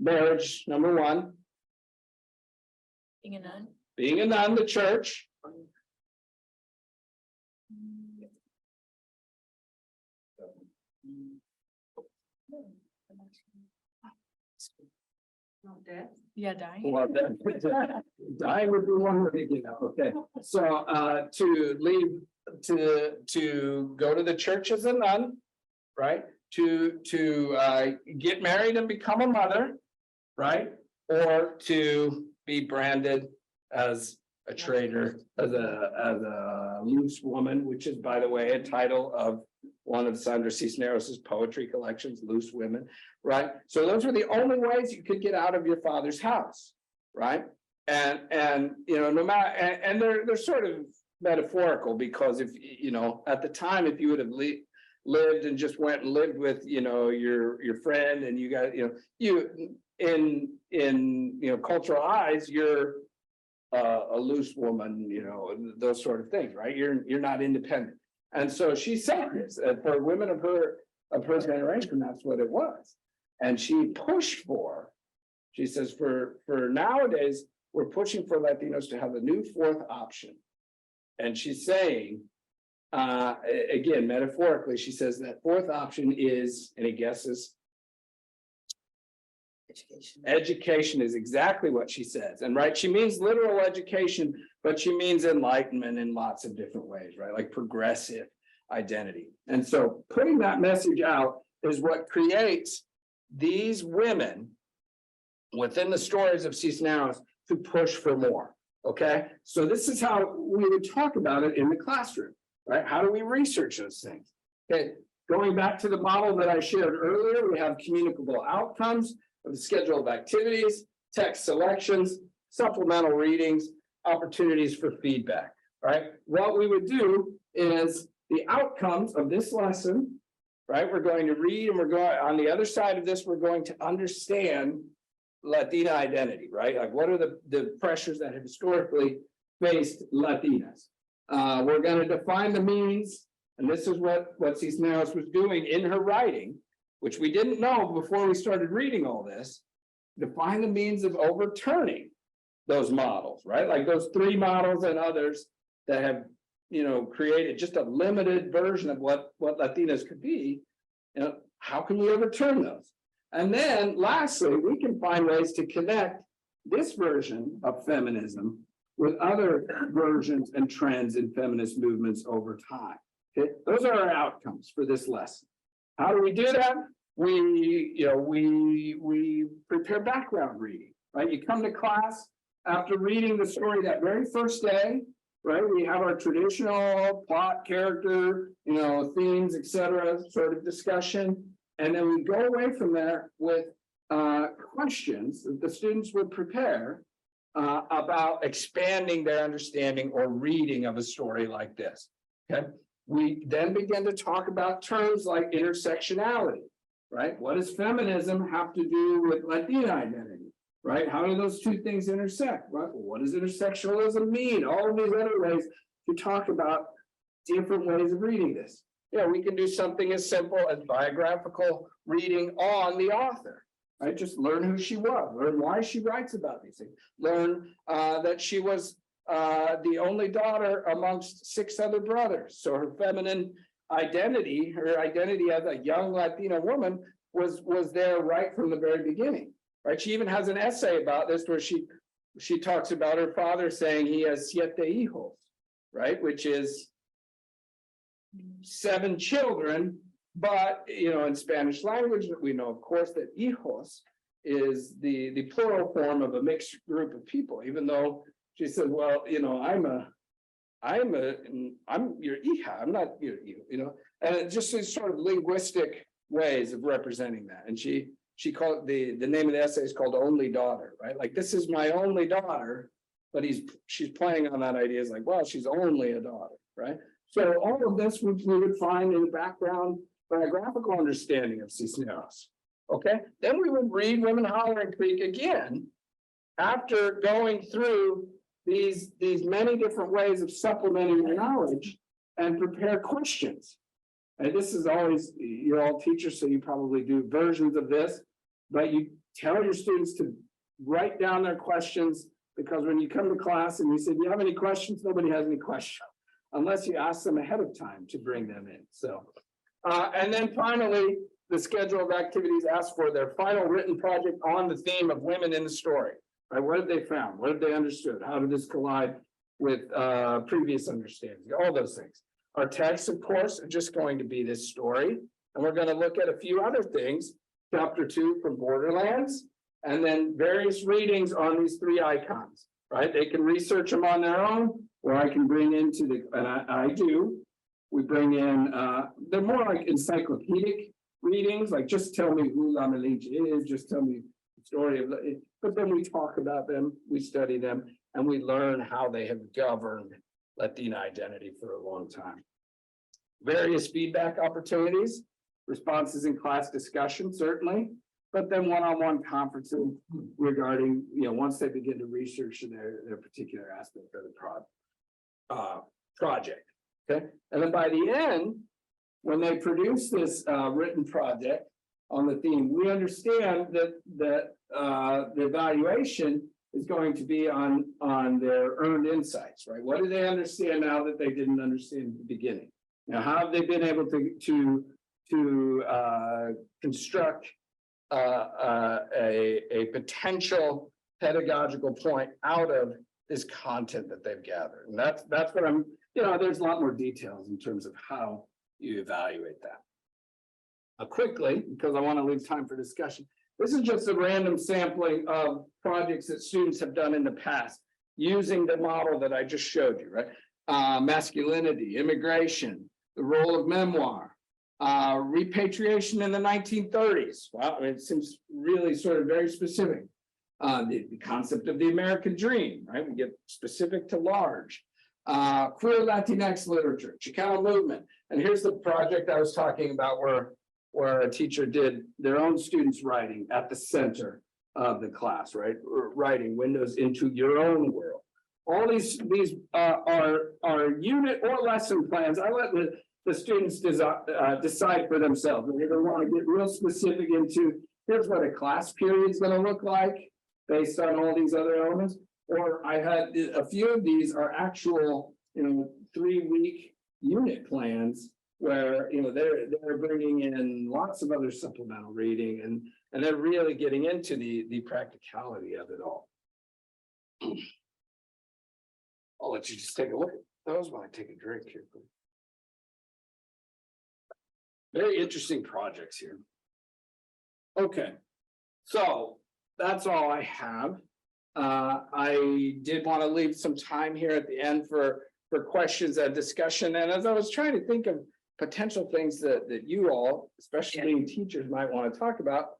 Marriage, number one. Being a nun. Being a nun, the church. Yeah, dying. Well, dying would be one way, okay. So to leave, to go to the church as a nun, right? To get married and become a mother, right? Or to be branded as a traitor, as a loose woman, which is, by the way, a title of one of Sandra Cisneros' poetry collections, Loose Women, right? So those were the only ways you could get out of your father's house, right? And you know, no matter, and they're sort of metaphorical, because if at the time, if you would have lived and just went and lived with your friend, and you got you in cultural eyes, you're a loose woman, those sort of things, right? You're not independent. And so she said this, for women of her generation, that's what it was. And she pushed for, she says, for nowadays, we're pushing for Latinos to have a new fourth option. And she's saying, again, metaphorically, she says that fourth option is, any guesses? Education is exactly what she says. And right, she means literal education, but she means enlightenment in lots of different ways, right? Like progressive identity. And so putting that message out is what creates these women within the stories of Cisneros to push for more. Okay, so this is how we would talk about it in the classroom, right? How do we research those things? Okay, going back to the model that I shared earlier, we have communicable outcomes, the schedule of activities, text selections, supplemental readings, opportunities for feedback, right? What we would do is the outcomes of this lesson, right? We're going to read, and we're going on the other side of this, we're going to understand Latina identity, right? Like, what are the pressures that have historically faced Latinas? We're going to define the means, and this is what Cisneros was doing in her writing, which we didn't know before we started reading all this. Define the means of overturning those models, right? Like those three models and others that have, created just a limited version of what Latinas could be. How can we overturn those? And then lastly, we can find ways to connect this version of feminism with other versions and trends in feminist movements over time. Okay, those are our outcomes for this lesson. How do we do that? We prepare background reading, right? You come to class after reading the story that very first day, right? We have our traditional plot, character, themes, etc., sort of discussion. And then we go away from there with questions that the students would prepare about expanding their understanding or reading of a story like this. Okay. We then begin to talk about terms like intersectionality, right? What does feminism have to do with Latina identity, right? How do those two things intersect, right? What does intersectionalism mean? All of these other ways to talk about different ways of reading this. Yeah, we can do something as simple as biographical reading on the author, right? Just learn who she was, learn why she writes about these things, learn that she was the only daughter amongst 6 other brothers. So her feminine identity, her identity as a young Latina woman was there right from the very beginning, right? She even has an essay about this where she talks about her father saying he has 7 hijos, right? Which is 7 children, but in Spanish language, we know, of course, that hijos is the plural form of a mixed group of people, even though she said, well, you know, I'm your Iha, I'm not you know, and it just is sort of linguistic ways of representing that. And she called the name of the essay is called Only Daughter, right? Like, this is my only daughter, but she's playing on that idea, is like, well, she's only a daughter, right? So all of this we would find in the background biographical understanding of Cisneros. Okay, then we would read Women Hollering Creek again after going through these many different ways of supplementing your knowledge and prepare questions. And this is always, you're all teachers, so you probably do versions of this, but you tell your students to write down their questions, because when you come to class and you say, do you have any questions? Nobody has any questions, unless you ask them ahead of time to bring them in. So, and then finally, the schedule of activities asks for their final written project on the theme of women in the story. Right? What have they found? What have they understood? How did this collide with previous understanding? All those things. Our texts, of course, are just going to be this story. And we're going to look at a few other things. Chapter 2 from Borderlands, and then various readings on these three icons, right? They can research them on their own, or I can bring into the, and I do. We bring in, they're more like encyclopedic readings, like just tell me who La Malinche is, just tell me the story of it. But then we talk about them, we study them, and we learn how they have governed Latina identity for a long time. Various feedback opportunities, responses in class discussion, certainly, but then one-on-one conferences regarding, you know, once they begin to research their particular aspect of the project. Okay, and then by the end, when they produce this written project on the theme, we understand that the evaluation is going to be on their earned insights, right? What do they understand now that they didn't understand at the beginning? Now, how have they been able to construct a potential pedagogical point out of this content that they've gathered? And that's what I'm, you know, there's a lot more details in terms of how you evaluate that. Quickly, because I want to leave time for discussion. This is just a random sampling of projects that students have done in the past using the model that I just showed you, right? Masculinity, immigration, the role of memoir, repatriation in the 1930s. Wow, I mean, it seems really sort of very specific. The concept of the American dream, right? We get specific to large. Queer Latinx literature, Chicano movement. And here's the project I was talking about where a teacher did their own students writing at the center of the class, right? Writing windows into your own world. All these are unit or lesson plans. I let the students decide for themselves. They don't want to get real specific into here's what a class period is going to look like based on all these other elements. Or I had a few of these are actual, you know, 3-week unit plans where, you know, they're bringing in lots of other supplemental reading and they're really getting into the practicality of it all. I'll let you just take a look at those while I take a drink here. Very interesting projects here. Okay, so that's all I have. I did want to leave some time here at the end for questions and discussion. And as I was trying to think of potential things that you all, especially teachers, might want to talk about,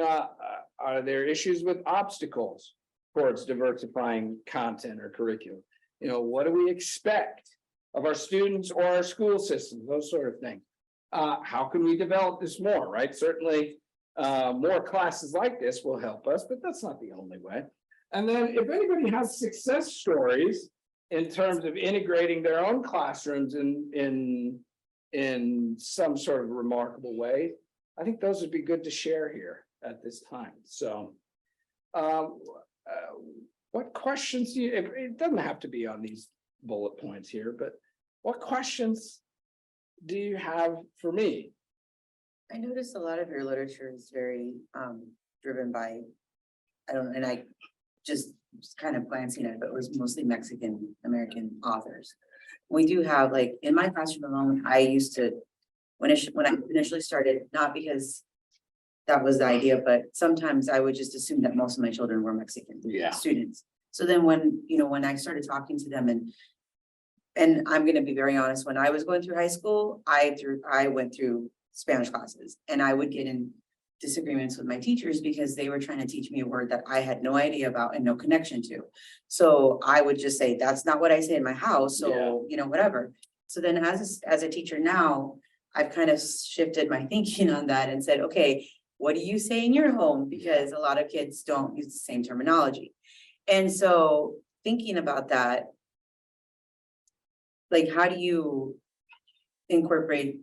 are there issues with obstacles towards diversifying content or curriculum? You know, what do we expect of our students or our school systems, those sort of things? How can we develop this more, right? Certainly, more classes like this will help us, but that's not the only way. And then if anybody has success stories in terms of integrating their own classrooms in some sort of remarkable way, I think those would be good to share here at this time. So what questions do you, it doesn't have to be on these bullet points here, but what questions do you have for me? I noticed a lot of your literature is very driven by, and I just kind of glancing at it, but it was mostly Mexican American authors. We do have, like, in my classroom alone, I used to, when I initially started, not because that was the idea, but sometimes I would just assume that most of my children were Mexican Yeah. students. So then when, when I started talking to them and I'm gonna be very honest, when I was going through high school, I went through Spanish classes and I would get in disagreements with my teachers because they were trying to teach me a word that I had no idea about and no connection to. So I would just say, that's not what I say in my house, so, whatever. So then as a teacher now, I've kind of shifted my thinking on that and said, okay, what do you say in your home? Because a lot of kids don't use the same terminology. And so thinking about that, like, how do you incorporate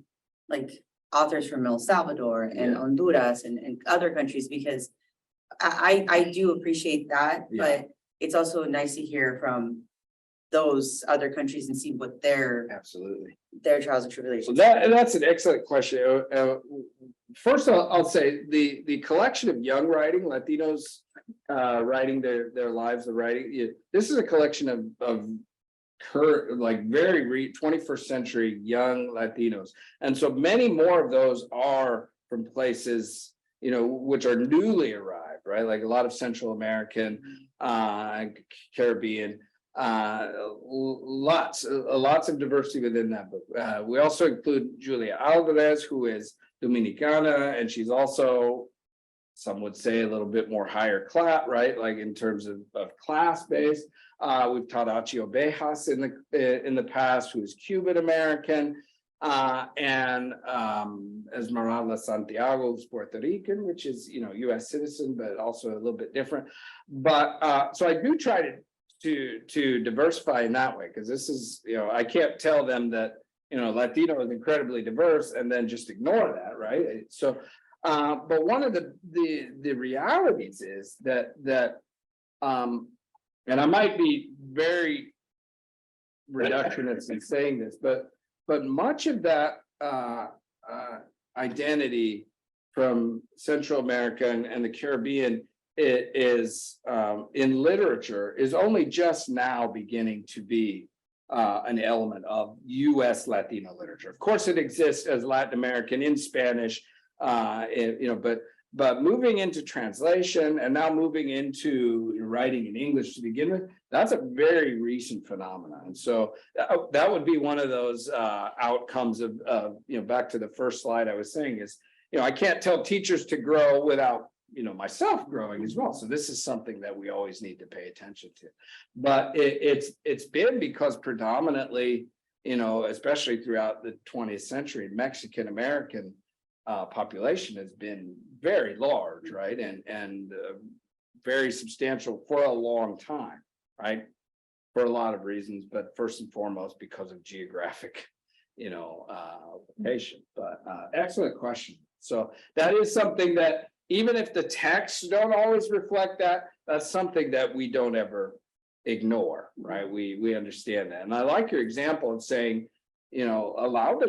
like authors from El Salvador and Yeah. Honduras and other countries? Because I do appreciate that, Yeah. but it's also nice to hear from those other countries and see what their Absolutely. trials and So tribulations. that's an excellent question. First, I'll say the collection of young writing, Latinos writing their lives of writing. This is a collection of current, like very 21st century young Latinos, and so many more of those are from places which are newly arrived, right? Like a lot of Central American, Caribbean. Lots of diversity within that book. We also include Julia Alvarez, who is Dominicana, and she's also, some would say, a little bit more higher class, right? Like in terms of class base. We've taught Achio Bejas in the past, who is Cuban American, and Esmeralda Santiago, who's Puerto Rican, which is U.S. citizen, but also a little bit different. But so I do try to diversify in that way, because this is, I can't tell them that Latino is incredibly diverse and then just ignore that, right? So but one of the realities is that and I might be very reductionist in saying this, but much of that identity from Central America and the Caribbean is in literature is only just now beginning to be an element of U.S. Latino literature. Of course, it exists as Latin American in Spanish, but moving into translation and now moving into writing in English to begin with, that's a very recent phenomenon. And so that would be one of those outcomes of back to the first slide I was saying is, I can't tell teachers to grow without myself growing as well. So this is something that we always need to pay attention to. But it's been because predominantly, especially throughout the 20th century, Mexican American population has been very large, right? And very substantial for a long time, right? For a lot of reasons, but first and foremost because of geographic, location. But excellent question. So that is something that even if the texts don't always reflect that, that's something that we don't ever ignore, right? We understand that. And I like your example of saying, allow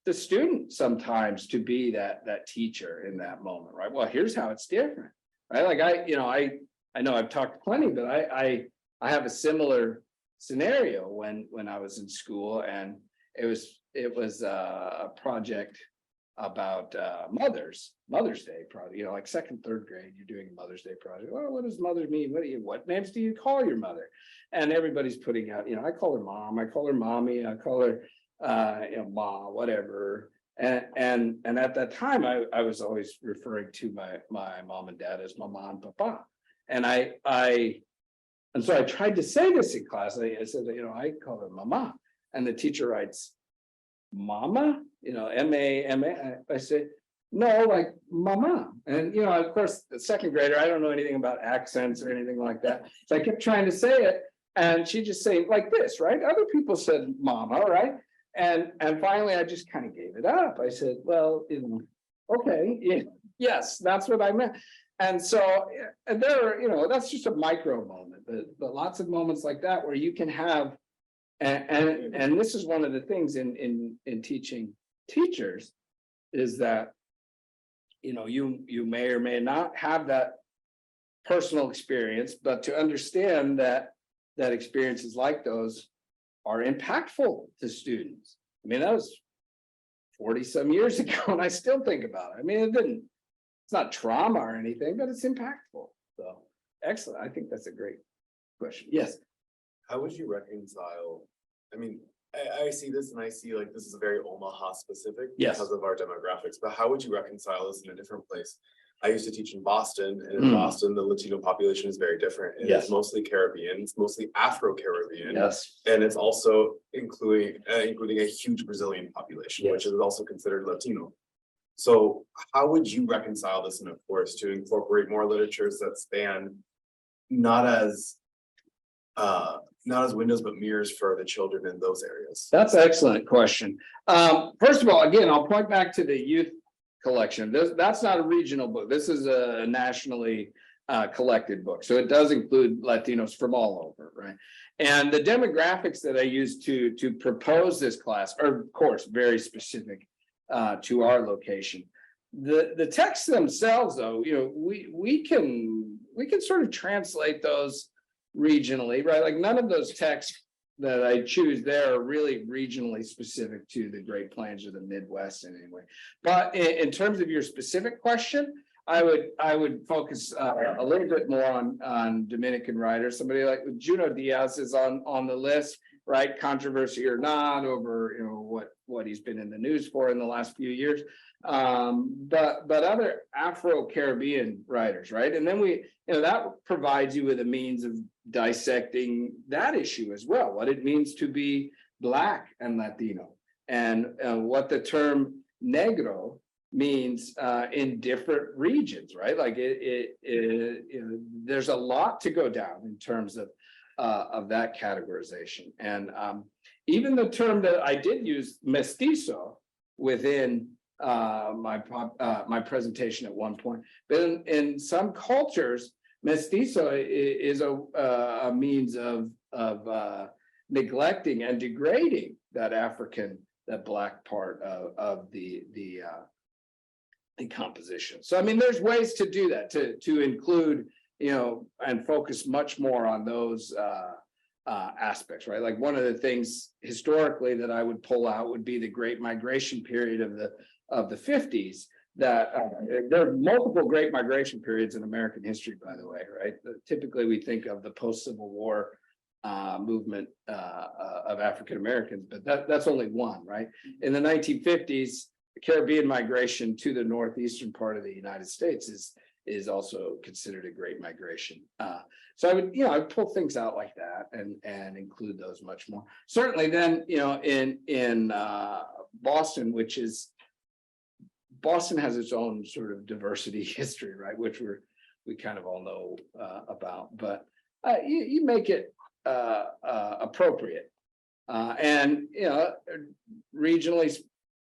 the student sometimes to be that teacher in that moment, right? Well, here's how it's different, right? Like I know I've talked plenty, but I have a similar scenario when I was in school, and it was a project about Mother's Day project, like second, third grade, you're doing a Mother's Day project. Well, what does mother mean? What names do you call your mother? And everybody's putting out, I call her mom, I call her mommy, I call her ma, whatever. And at that time I was always referring to my mom and dad as mama and papa. And and so I tried to say this in class. I said, I call her mama. And the teacher writes, mama, M-A-M-A. I say, no, like mama. And, of course, the second grader, I don't know anything about accents or anything like that. So I kept trying to say it. And she just saying like this, right? Other people said mama, right? And finally, I just kind of gave it up. I said, well, okay, yes, that's what I meant. And so and there, that's just a micro moment, but lots of moments like that where you can have, and this is one of the things in teaching teachers is that, you may or may not have that personal experience, but to understand that experiences like those are impactful to students. I mean, that was 40 some years ago, and I still think about it. I mean, it it's not trauma or anything, but it's impactful. So excellent. I think that's a great question. Yes. How would you reconcile? I mean, I see this and I see like this is very Omaha specific Yes. because of our demographics, but how would you reconcile this in a different place? I used to teach in Boston, and in Boston, the Latino population is very different. And Yes. It's mostly Caribbean, it's mostly Afro-Caribbean. Yes. And it's also including a huge Brazilian population, which Yes. is also considered Latino. So how would you reconcile this in a course to incorporate more literatures that span not as windows, but mirrors for the children in those areas? That's an excellent question. First of all, again, I'll point back to the youth collection. That's not a regional book. This is a nationally collected book. So it does include Latinos from all over, right? And the demographics that I used to propose this class are, of course, very specific to our location. The texts themselves, though, we can sort of translate those regionally, right? Like none of those texts that I choose there are really regionally specific to the Great Plains or the Midwest in any way. But in terms of your specific question, I would focus a little bit more on Dominican writers. Somebody like Junot Diaz is on the list, right? Controversy or not over what he's been in the news for in the last few years. But other Afro-Caribbean writers, right? And then that provides you with a means of dissecting that issue as well, what it means to be Black and Latino, and what the term negro means in different regions, right? Like there's a lot to go down in terms of that categorization. And even the term that I did use, mestizo, within my presentation at one point, but in some cultures, mestizo is a means of neglecting and degrading that Black part of the composition. So I mean, there's ways to do that, to include, and focus much more on those aspects, right? Like one of the things historically that I would pull out would be the Great Migration period of the 50s. That there are multiple Great Migration periods in American history, by the way, right? Typically, we think of the post-Civil War movement of African Americans, but that's only one, right? In the 1950s, the Caribbean migration to the northeastern part of the United States is also considered a Great Migration. So I would, I'd pull things out like that and include those much more. Certainly, then, in Boston, Boston has its own sort of diversity history, right? Which we kind of all know about, but you make it appropriate. And, regionally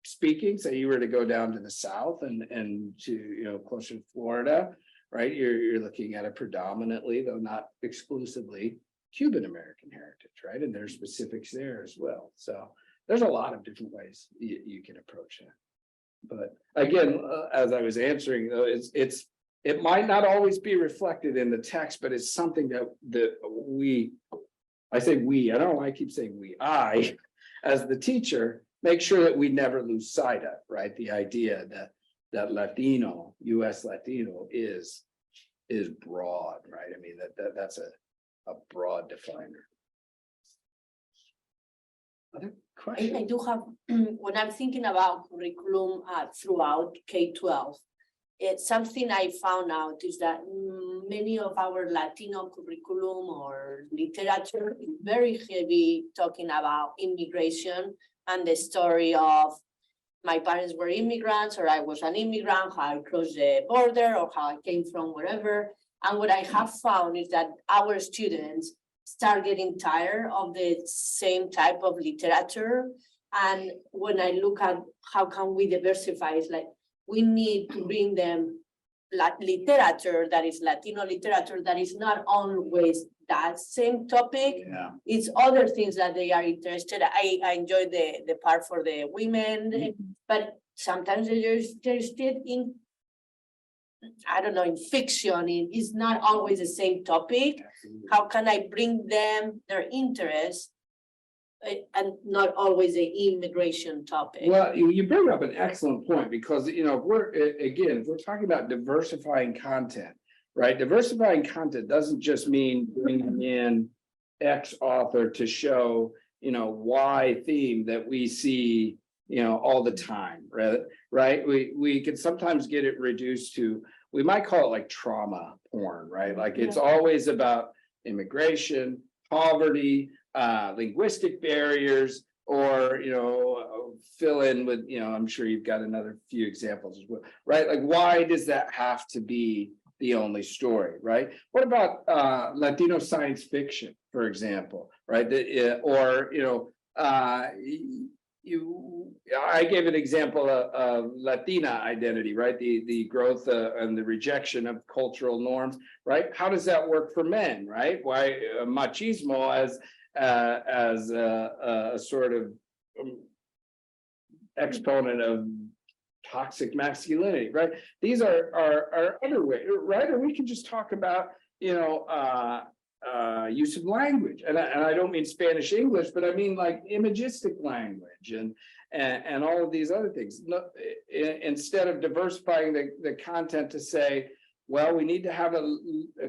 speaking, say you were to go down to the South and to, closer to Florida, right? You're looking at a predominantly, though not exclusively, Cuban American heritage, right? And there's specifics there as well. So there's a lot of different ways you can approach that. But again, as I was answering, though, it might not always be reflected in the text, but it's something that I say we, I don't know why I keep saying we, I, as the teacher, make sure that we never lose sight of, right? The idea that Latino, US Latino is broad, right? I mean, that's a broad definer. Other questions? I do have, when I'm thinking about curriculum throughout K-12, it's something I found out is that many of our Latino curriculum or literature is very heavy talking about immigration and the story of my parents were immigrants, or I was an immigrant, how I crossed the border, or how I came from wherever. And what I have found is that our students start getting tired of the same type of literature. And when I look at how can we diversify, it's like we need to bring them literature that is Latino literature that is not always that same topic. Yeah. It's other things that they are interested. I enjoy the part for the women, but sometimes they're still in, I don't know, in fiction. It's not always the same topic. Absolutely. How can I bring them their interest and not always an immigration topic. Well, you bring up an excellent point because, you know, if we're talking about diversifying content, right? Diversifying content doesn't just mean bringing in X author to show, you know, Y theme that we see, you know, all the time, right? Right? We can sometimes get it reduced to, we might call it like trauma porn, right? Like it's always about immigration, poverty, linguistic barriers, or, you know, fill in with, you know, I'm sure you've got another few examples as well, right? Like, why does that have to be the only story, right? What about Latino science fiction, for example, right? Or, you know, I gave an example of Latina identity, right? The growth and the rejection of cultural norms, right? How does that work for men, right? Why machismo as a sort of exponent of toxic masculinity, right? These are other ways, right? Or we can just talk about, you know, use of language, and I don't mean Spanish English, but I mean like imagistic language and all of these other things. Instead of diversifying the content to say, well, we need to have a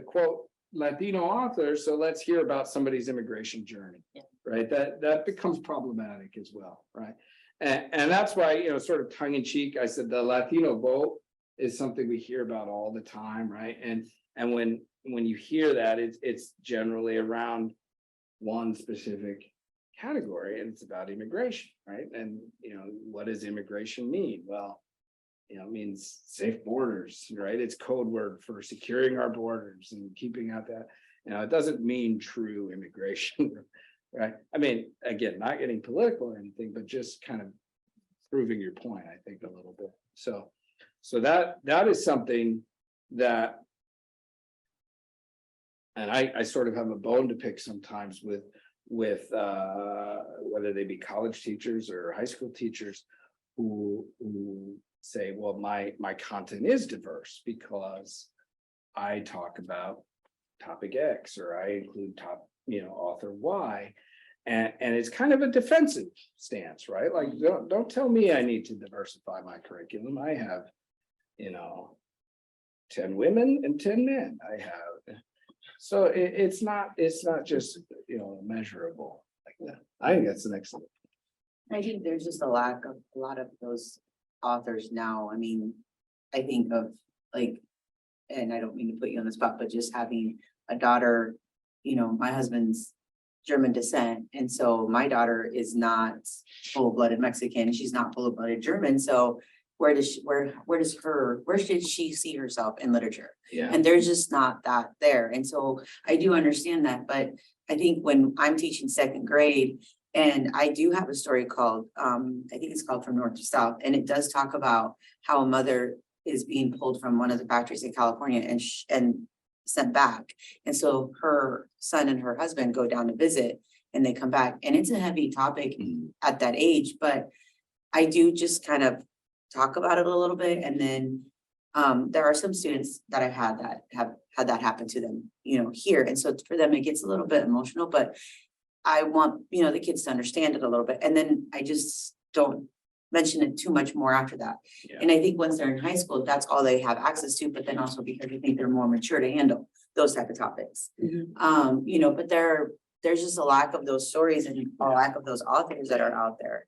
quote Latino author, so let's hear about somebody's immigration journey, right? That becomes problematic as well, right? And that's why, you know, sort of tongue in cheek, I said the Latino vote is something we hear about all the time, right? And when you hear that, it's generally around one specific category, and it's about immigration, right? And, you know, what does immigration mean? Well, you know, it means safe borders, right? It's code word for securing our borders and keeping out that, you know, it doesn't mean true immigration, right? I mean, again, not getting political or anything, but just kind of proving your point, I think, a little bit. So that is something that, and I sort of have a bone to pick sometimes with whether they be college teachers or high school teachers who say, well, my content is diverse because I talk about topic X, or I include author Y. And it's kind of a defensive stance, right? Like, don't tell me I need to diversify my curriculum. I have, 10 women and 10 men. I have. So it's not just, measurable like that. I think that's an excellent. I think there's just a lot of those authors now. I mean, I think of like, and I don't mean to put you on the spot, but just having a daughter, my husband's German descent. And so my daughter is not full-blooded Mexican. She's not full-blooded German. So where should she see herself in literature? Yeah. And there's just not that there. And so I do understand that, but I think when I'm teaching second grade, and I do have a story called, I think it's called From North to South, and it does talk about how a mother is being pulled from one of the factories in California and sent back. And so her son and her husband go down to visit and they come back, and it's a heavy topic at that age, but I do just kind of talk about it a little bit. And then there are some students that I've had that have had that happen to them, here. And so for them, it gets a little bit emotional, but I want, the kids to understand it a little bit. And then I just don't mention it too much more after that. Yeah. And I think once they're in high school, that's all they have access to, but then also because I think they're more mature to handle those type of topics. But there's just a lack of those stories and a lack of those authors that are out there.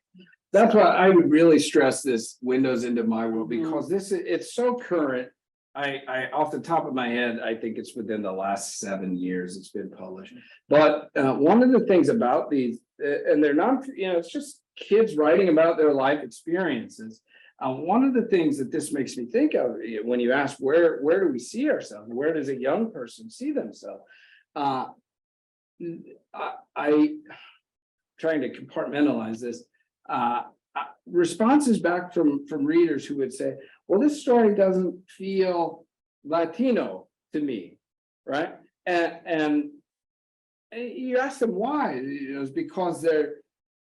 That's why I would really stress this windows into my world, because it's so current. I off the top of my head, I think it's within the last 7 years it's been published. But one of the things about these, and they're not, it's just kids writing about their life experiences. One of the things that this makes me think of when you ask where do we see ourselves, where does a young person see themselves? I trying to compartmentalize this. Responses back from readers who would say, well, this story doesn't feel Latino to me, right? And you ask them why. It's because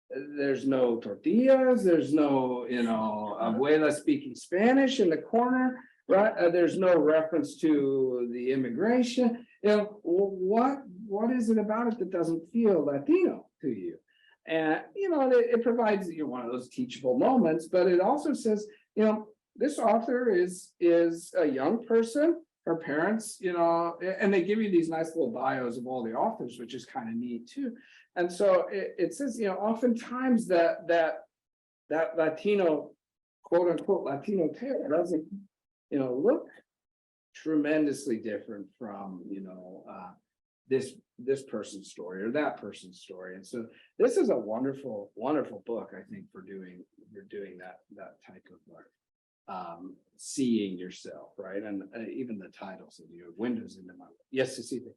there's no tortillas, there's no, abuela speaking Spanish in the corner, right? There's no reference to the immigration. What is it about it that doesn't feel Latino to you? And, it provides you one of those teachable moments, but it also says, this author is a young person, her parents, and they give you these nice little bios of all the authors, which is kind of neat too. And so it says, oftentimes that Latino, quote unquote, Latino tale doesn't, look tremendously different from, this person's story or that person's story. And so this is a wonderful, wonderful book, I think, for doing that type of seeing yourself, right? And even the title says, windows into my, yes, Cecilia.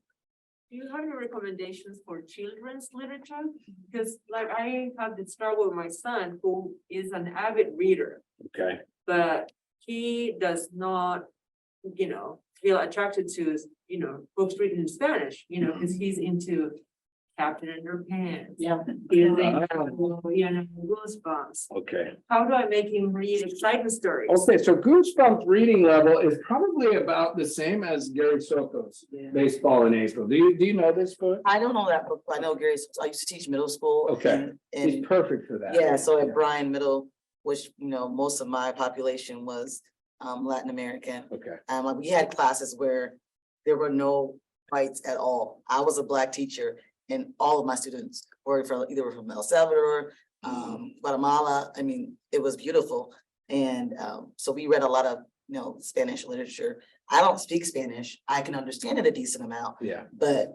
Do you have any recommendations for children's literature? Because like I have this struggle with my son, who is an avid reader, Okay. but he does not, feel attracted to, books written in Spanish, because he's into Captain Underpants. Yeah. He's into, Goosebumps. Okay. How do I make him read exciting stories? Okay, so Goosebumps reading level is probably about the same as Gary Soto's Baseball in April. Do you know this book? I don't know that book, but I know Gary's, I used to teach middle school. Okay. He's And perfect for that. yeah, so at Bryan Middle, which, most of my population was Latin American. Okay. Like we had classes where there were no whites at all. I was a Black teacher and all of my students were from either from El Salvador, Guatemala. I mean, it was beautiful. And so we read a lot of, Spanish literature. I don't speak Spanish. I can understand it a decent amount, Yeah. but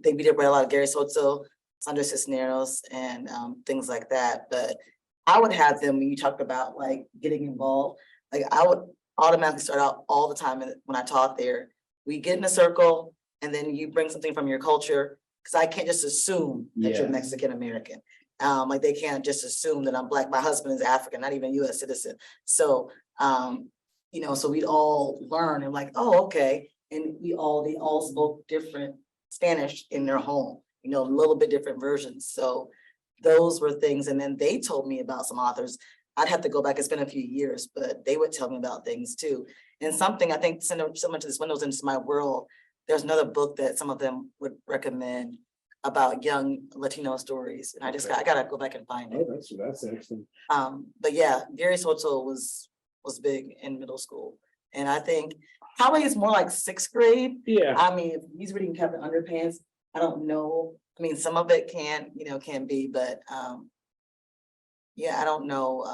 we did read a lot of Gary Soto, Sandra Cisneros, and things like that. But I would have them, when you talked about like getting involved, like I would automatically start out all the time when I taught there. We get in a circle and then you bring something from your culture, because I can't just assume that you're Yes. Mexican American. Like they can't just assume that I'm Black. My husband is African, not even US citizen. So, so we'd all learn and like, oh, okay. And they all spoke different Spanish in their home, a little bit different versions. So those were things. And then they told me about some authors. I'd have to go back. It's been a few years, but they would tell me about things too. And something I think similar to this Windows into My World, there's another book that some of them would recommend about young Latino stories. And I gotta go back and find it. Oh, that's excellent. But yeah, Gary Soto was big in middle school. And I think probably it's more like 6th grade. Yeah. I mean, if he's reading Captain Underpants, I don't know. I mean, some of it can be, but yeah, I don't know.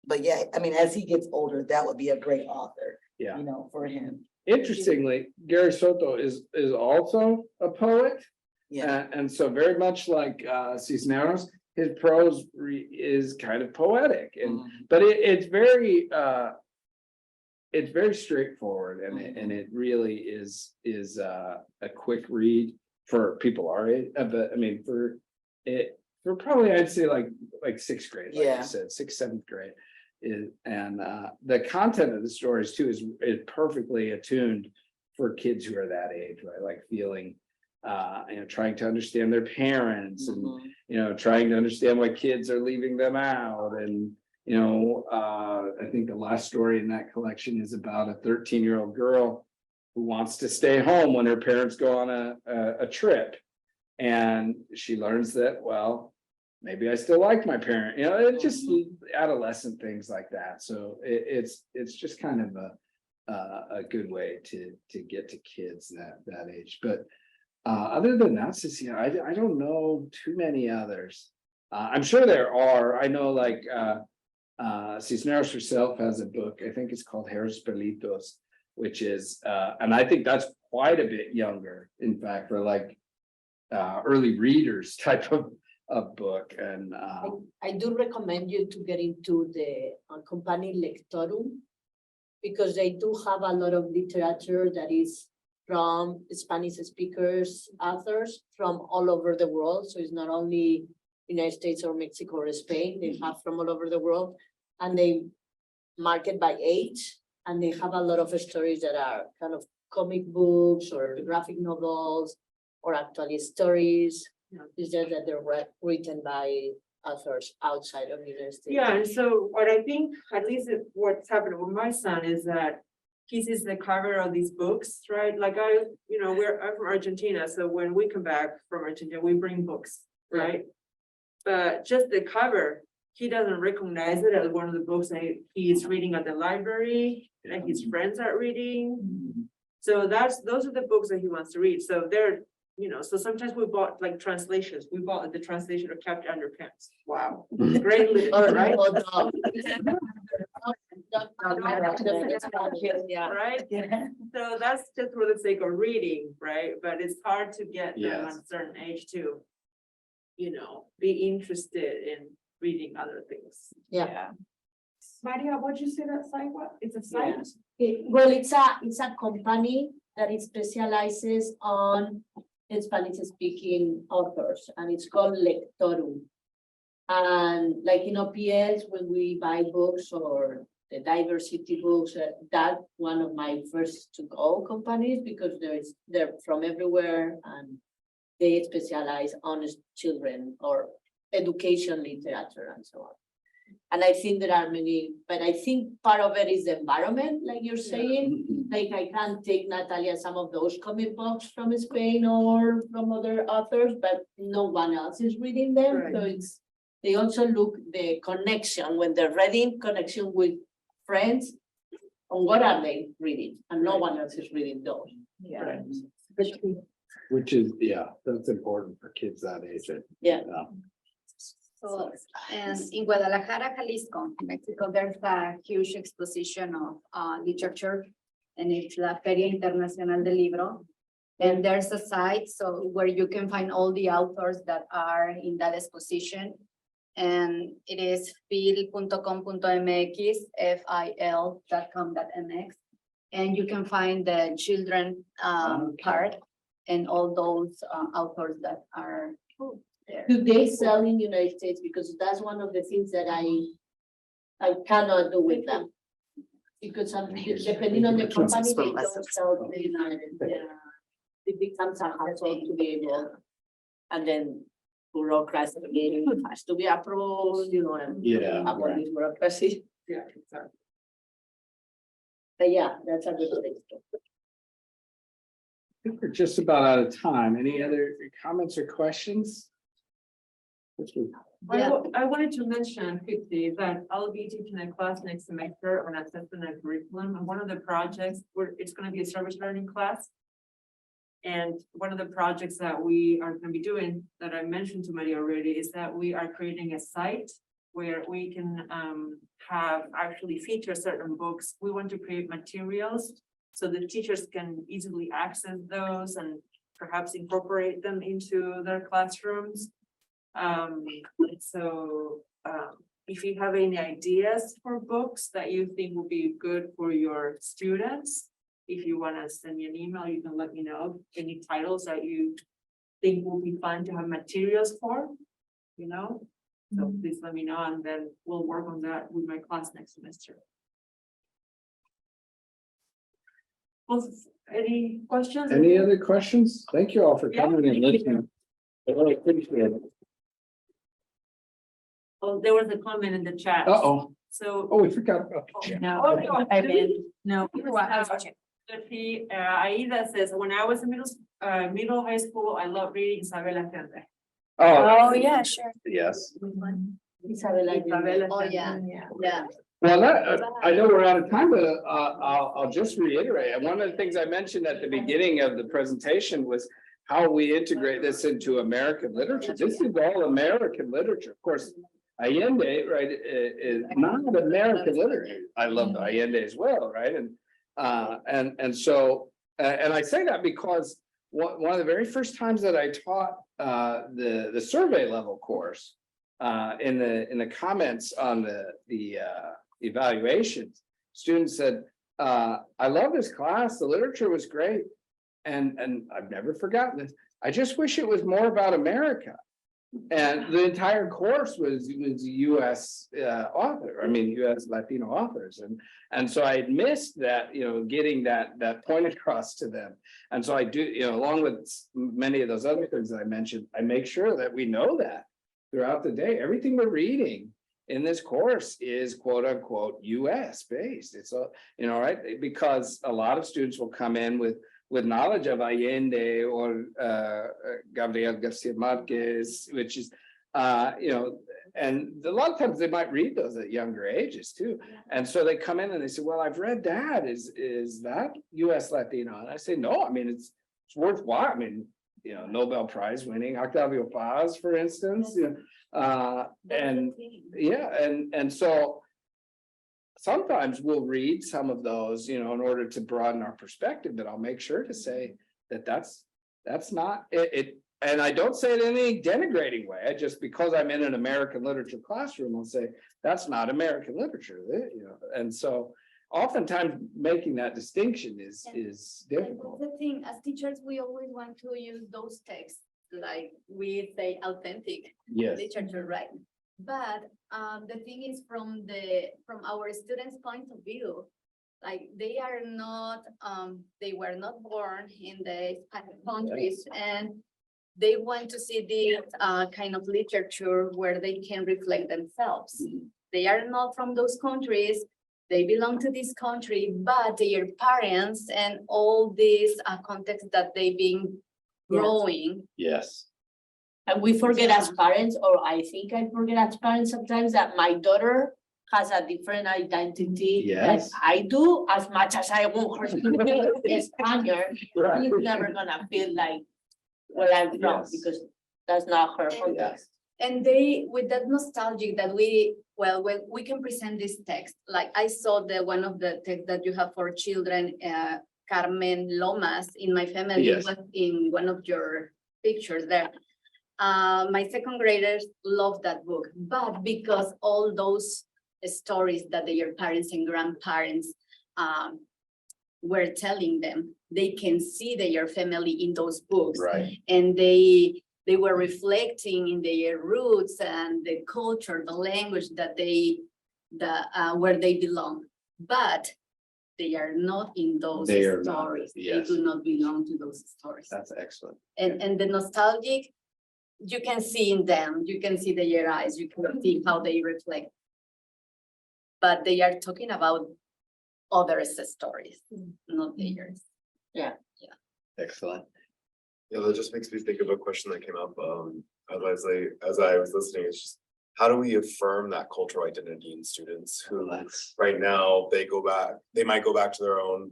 But yeah, I mean, as he gets older, that would be a great author, Yeah. for him. Interestingly, Gary Soto is also a poet. Yeah. And so very much like Cisneros, his prose is kind of poetic, and but it's very straightforward, and it really is a quick read for people our age. But I mean, for probably I'd say like 6th grade, like Yeah. you said, 6th, 7th grade. And the content of the stories too is perfectly attuned for kids who are that age, right? Like feeling, trying to understand their parents, and trying to understand why kids are leaving them out. And I think the last story in that collection is about a 13-year-old girl who wants to stay home when her parents go on a trip, and she learns that, well, maybe I still like my parent, it's just adolescent things like that. So it's just kind of a good way to get to kids that age. But other than that, Cecilia, I don't know too many others. I'm sure there are. I know like Cisneros herself has a book, I think it's called Harris Pelitos, which is, and I think that's quite a bit younger, in fact, for like early readers type of book. And I do recommend you to get into the Company Lectorum, because they do have a lot of literature that is from Spanish speakers, authors from all over the world. So it's not only United States or Mexico or Spain, they have from all over the world, and they mark it by age, and they have a lot of stories that are kind of comic books or graphic novels or actually stories. It's just that they're written by authors outside of the United States. Yeah, and so what I think, at least what's happened with my son, is that he sees the cover of these books, right? Like I'm from Argentina, so when we come back from Argentina, we bring books, right? but just the cover, he doesn't recognize it as one of the books that he is reading at the library, and his friends are reading. So those are the books that he wants to read, so they're, so sometimes we bought like translations, we bought the translation of Captain Underpants. Wow, great literature, right? Yeah. Right? So that's just for the sake of reading, right? But it's hard to get them Yes. at a certain age to, be interested in reading other things. Yeah. Maria, what'd you say that site was? It's a site? Well, it's a company that it specializes on Spanish speaking authors, and it's called Lectorum. And like in OPS, when we buy books or the diversity books, that's one of my first to go companies, because they're from everywhere and they specialize on children or education literature and so on. And I think there are many, but I think part of it is the environment, like you're saying. Like I can't take Natalia some of those comic books from Spain or from other authors, but no one else is reading them. Right. So they also look the connection when they're reading, connection with friends, on what are they reading, and no one else is reading those. Right. Which is, that's important for kids that age. Yeah. So, and in Guadalajara, Jalisco, Mexico, there's a huge exposition of literature, and it's La Feria Internacional del Libro. And there's a site where you can find all the authors that are in that exposition. And it is fil.com.mx, fil.com.mx. And you can find the children part and all those authors that are there. Do they sell in the United States? Because that's one of the things that I cannot do with them. Because depending on the company, they don't sell in the United States. It becomes a hassle to be able, and then bureaucracy has to be approved, and about this bureaucracy. Yeah, exactly. But yeah, that's a good thing. I think we're just about out of time. Any other comments or questions? I wanted to mention quickly that I'll be teaching a class next semester on assessment and curriculum, and one of the projects it's gonna be a service learning class. And one of the projects that we are gonna be doing, that I mentioned to Maria already, is that we are creating a site where we can have actually feature certain books. We want to create materials so the teachers can easily access those and perhaps incorporate them into their classrooms. If you have any ideas for books that you think will be good for your students, if you want to send me an email, you can let me know any titles that you think will be fun to have materials for, So please let me know, and then we'll work on that with my class next semester. Well, any questions? Any other questions? Thank you all for coming and listening. I really appreciate it. Oh, there was a comment in the chat. Uh-oh. So. Oh, we forgot about the chat. Oh, no, I mean, no. Aida says, when I was in middle high school, I loved reading Isabel Allende. Oh, yeah, sure. yes. Isabel Oh, Allende. yeah. Well, I know we're out of time, but I'll just reiterate. And one of the things I mentioned at the beginning of the presentation was how we integrate this into American literature. This is all American literature. Of course, Allende, right, is not American literature. I love Allende as well, right? And so I say that because one of the very first times that I taught the survey level course, in the comments on the evaluations, students said, I love this class, the literature was great. And I've never forgotten this. I just wish it was more about America. And the entire course was US US Latino authors. And so I missed that, getting that point across to them. And so I do, along with many of those other things that I mentioned, I make sure that we know that throughout the day. Everything we're reading in this course is quote unquote US based. It's right, because a lot of students will come in with knowledge of Allende or Gabriel Garcia Marquez, which is You know, and a lot of times they might read those at younger ages too. And so they come in and they say, well, I've read that. Is that US Latino? And I say, no, I mean, it's worthwhile. I mean, you know, Nobel Prize winning Octavio Paz, for instance, you know, and yeah, and so sometimes we'll read some of those, you know, in order to broaden our perspective, but I'll make sure to say that that's not it. And I don't say it in any denigrating way. I just, because I'm in an American literature classroom, I'll say that's not American literature, you know. And so oftentimes making that distinction is difficult. The thing, as teachers, we always want to use those texts, like we say authentic Yes. literature, right? But the thing is, from our students' point of view, like they are not, they were not born in the Hispanic countries, and they want to see this kind of literature where they can reflect themselves. They are not from those countries. They belong to this country, but their parents and all this context that they've been growing. Yes. And we forget as parents, or I think I forget as parents sometimes, that my daughter has a different identity than Yes. I do, as much as I want her to be Spaniard. Right. She's never gonna feel like where I'm from, Yes. because that's not her context. And they, with that nostalgic that when we can present this text, like I saw one of the texts that you have for children, Carmen Lomas, in my family, Yes. was in one of your pictures there. My second graders love that book, but because all those stories that their parents and grandparents were telling them, they can see their family in those books. Right. And they were reflecting in their roots and the culture, the language that where they belong. But they are not in those They are not, stories. yes. They do not belong to those stories. That's excellent. And the nostalgic, you can see in them, you can see their eyes, you can see how they reflect. But they are talking about others' stories, not theirs. Excellent. Yeah, that just makes me think of a question that came up, as I was listening, it's just, how do we affirm that cultural identity in students who right now they might go back to their own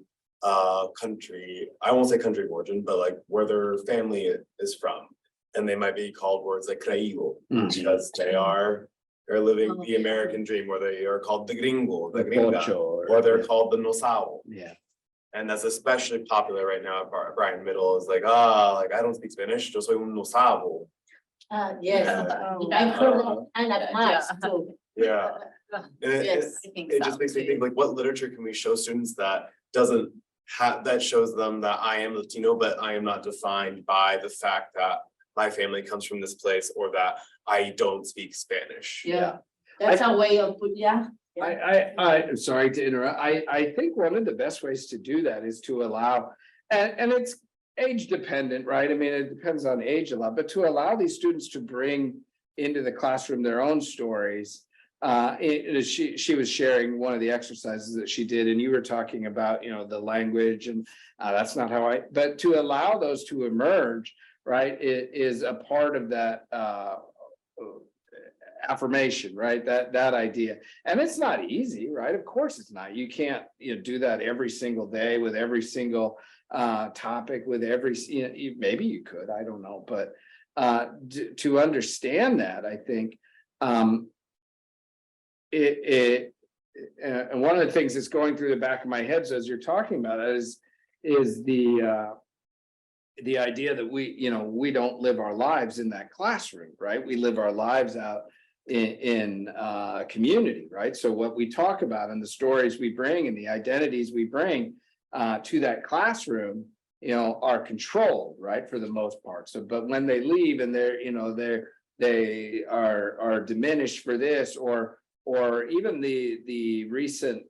country, I won't say country of origin, but like where their family is from. And they might be called words like creído, because they're living the American dream, where they are called the gringo, the gringa, or they're called the nosao. Yeah. And that's especially popular right now at Brian Middle, is like, I don't speak Spanish, yo soy un nosabo. Yes, I've heard that kind of much too. Yeah. And Yes, it just makes me think, like, what literature can we show students that doesn't have, that shows them that I am Latino, but I am not defined by the fact that my family comes from this place, or that I don't speak Spanish. Yeah, that's a way of I'm sorry to interrupt. I think one of the best ways to do that is to allow, and it's age dependent, right? I mean, it depends on age a lot, but to allow these students to bring into the classroom their own stories. She was sharing one of the exercises that she did, and you were talking about, you know, the language, and that's not how but to allow those to emerge, right, it is a part of that affirmation, right? That idea. And it's not easy, right? Of course it's not. You can't, you know, do that every single day with every single topic, with every, you know, maybe you could, I don't know, but to understand that, I think and one of the things that's going through the back of my head as you're talking about it is the idea that we don't live our lives in that classroom, right? We live our lives out in community, right? So what we talk about and the stories we bring and the identities we bring to that classroom, you know, are controlled, right, for the most part. So, but when they leave and they are diminished for this, or even the recent,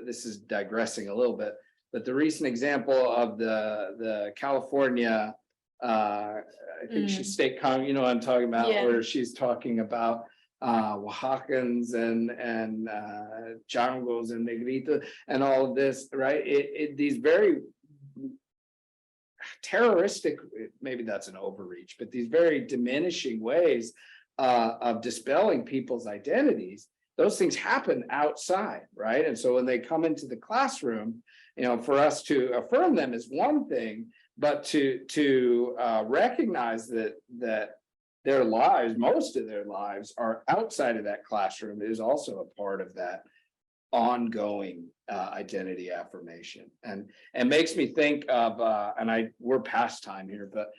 this is digressing a little bit, but the recent example of the California, I think she's state you know what I'm talking about, where she's talking about Oaxacans and Changos and Negritos and all of this, right? These very terroristic, maybe that's an overreach, but these very diminishing ways of dispelling people's identities, those things happen outside, right? And so when they come into the classroom, you know, for us to affirm them is one thing, but to recognize that their lives, most of their lives are outside of that classroom is also a part of that ongoing identity affirmation. And makes me think of and we're past time here, but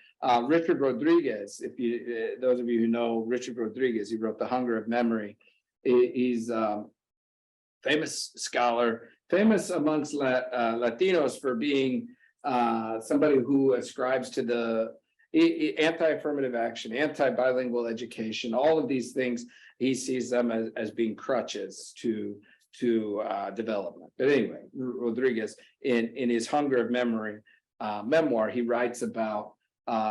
Richard Rodriguez, if you those of you who know Richard Rodriguez, he wrote The Hunger of Memory. He's famous scholar, famous amongst Latinos for being somebody who ascribes to the anti-affirmative action, anti-bilingual education, all of these things. He sees them as being crutches to development. But anyway, Rodriguez, in his Hunger of Memory memoir, he writes about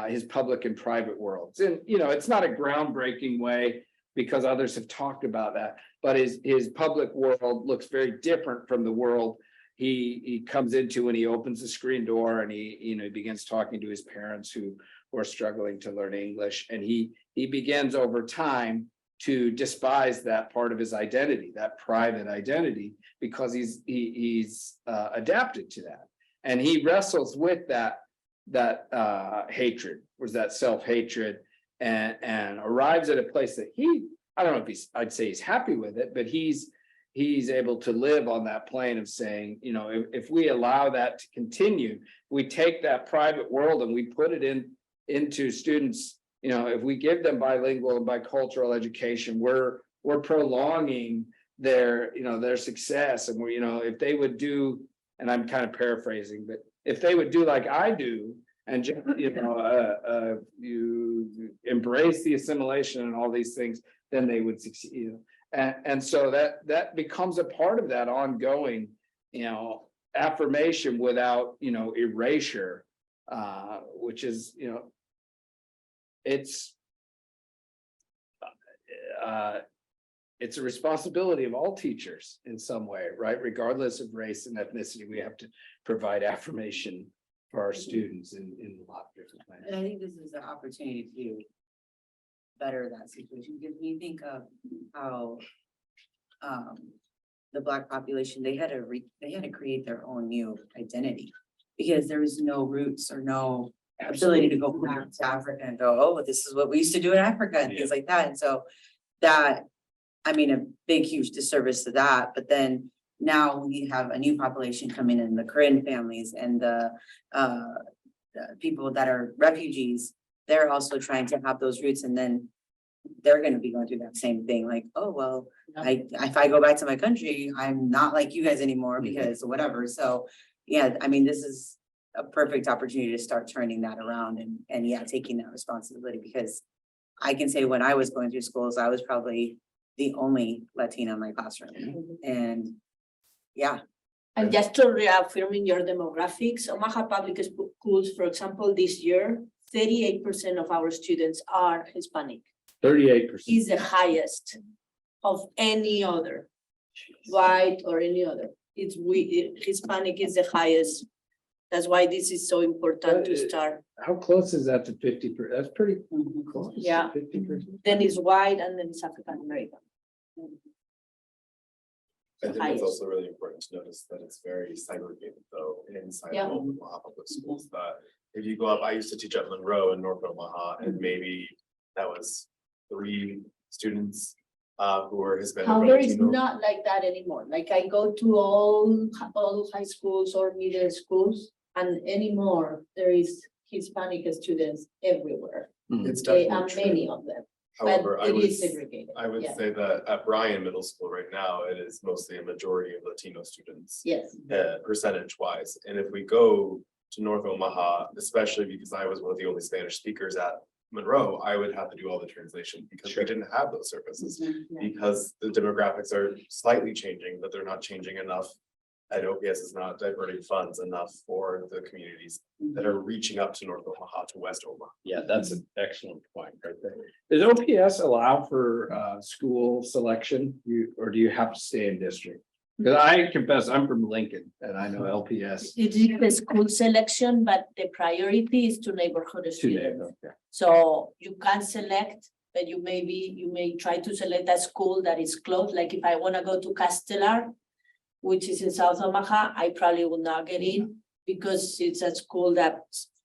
his public and private worlds. And, you know, it's not a groundbreaking way because others have talked about that, but his public world looks very different from the world he comes into when he opens the screen door and he begins talking to his parents who are struggling to learn English. And he begins over time to despise that part of his identity, that private identity, because he's adapted to that. And he wrestles with that hatred, was that self-hatred, and arrives at a place that I don't know if I'd say he's happy with it, but he's able to live on that plane of saying, you know, if we allow that to continue, we take that private world and we put it into students, you know, if we give them bilingual and bicultural education, we're prolonging their success. And if they would do, and I'm kind of paraphrasing, but if they would do like I do, and you embrace the assimilation and all these things, then they would succeed. And so that becomes a part of that ongoing, affirmation without, erasure, which is, it's a responsibility of all teachers in some way, right? Regardless of race and ethnicity, we have to provide affirmation for our students in a lot of different ways. And I think this is an opportunity to better that situation, because when you think of how the Black population, they had to create their own new identity, because there was no roots or no ability to go back to Africa and go, oh, this is what we used to do in Africa and things like that. And so that, a big, huge disservice to that. But then now we have a new population coming in, the Korean families and the people that are refugees. They're also trying to have those roots, and then they're going to be going through that same thing. Like, oh, well, if I go back to my country, I'm not like you guys anymore because whatever. So yeah, this is a perfect opportunity to start turning that around and taking that responsibility, because I can say when I was going through schools, I was probably the only Latina in my classroom. And yeah. And just to reaffirming your demographics, Omaha Public Schools, for example, this year, 38% of our students are Hispanic. 38% is the highest of any other, white or any other. Hispanic is the highest. That's why this is so important to start. How close is that to 50%? That's pretty close. Yeah. 50%. Then it's white and then it's African American. I think it's also really important to notice that it's very segregated though inside of Omaha public schools. That if you go up, I used to teach at Monroe in North Omaha, and maybe that was 3 students who were Hispanic. However, it's not like that anymore. Like I go to all high schools or middle schools, and anymore there is Hispanic students everywhere. It's definitely and true. many of them. However, But it is segregated. I would say that at Bryan Middle School right now, it is mostly a majority of Latino students. Yes. Percentage wise. And if we go to North Omaha, especially because I was one of the only Spanish speakers at Monroe, I would have to do all the translation because we didn't have those services. Because the demographics are slightly changing, but they're not changing enough. And OPS is not diverting funds enough for the communities that are reaching up to North Omaha to West Omaha. Yeah, that's an excellent point right there. Does OPS allow for school selection, or do you have to stay in district? Because I confess, I'm from Lincoln and I know LPS. It is the school selection, but the priority is to neighborhood students. So you can select but you may try to select a school that is close, like if I wanna go to Castellar, which is in South Omaha, I probably will not get in because it's a school that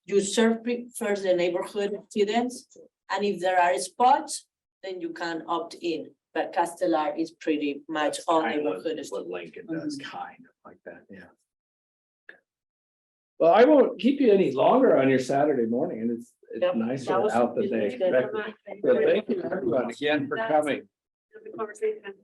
you serve first the neighborhood students. And if there are spots, then you can opt in, but Castellar is pretty much all Kind of neighborhood What students. Lincoln does, kind of like that, yeah. Well, I won't keep you any longer on your Saturday morning, and it's Yep, nicer that was out than they really good. expected. So thank you everyone again for coming. The conversation.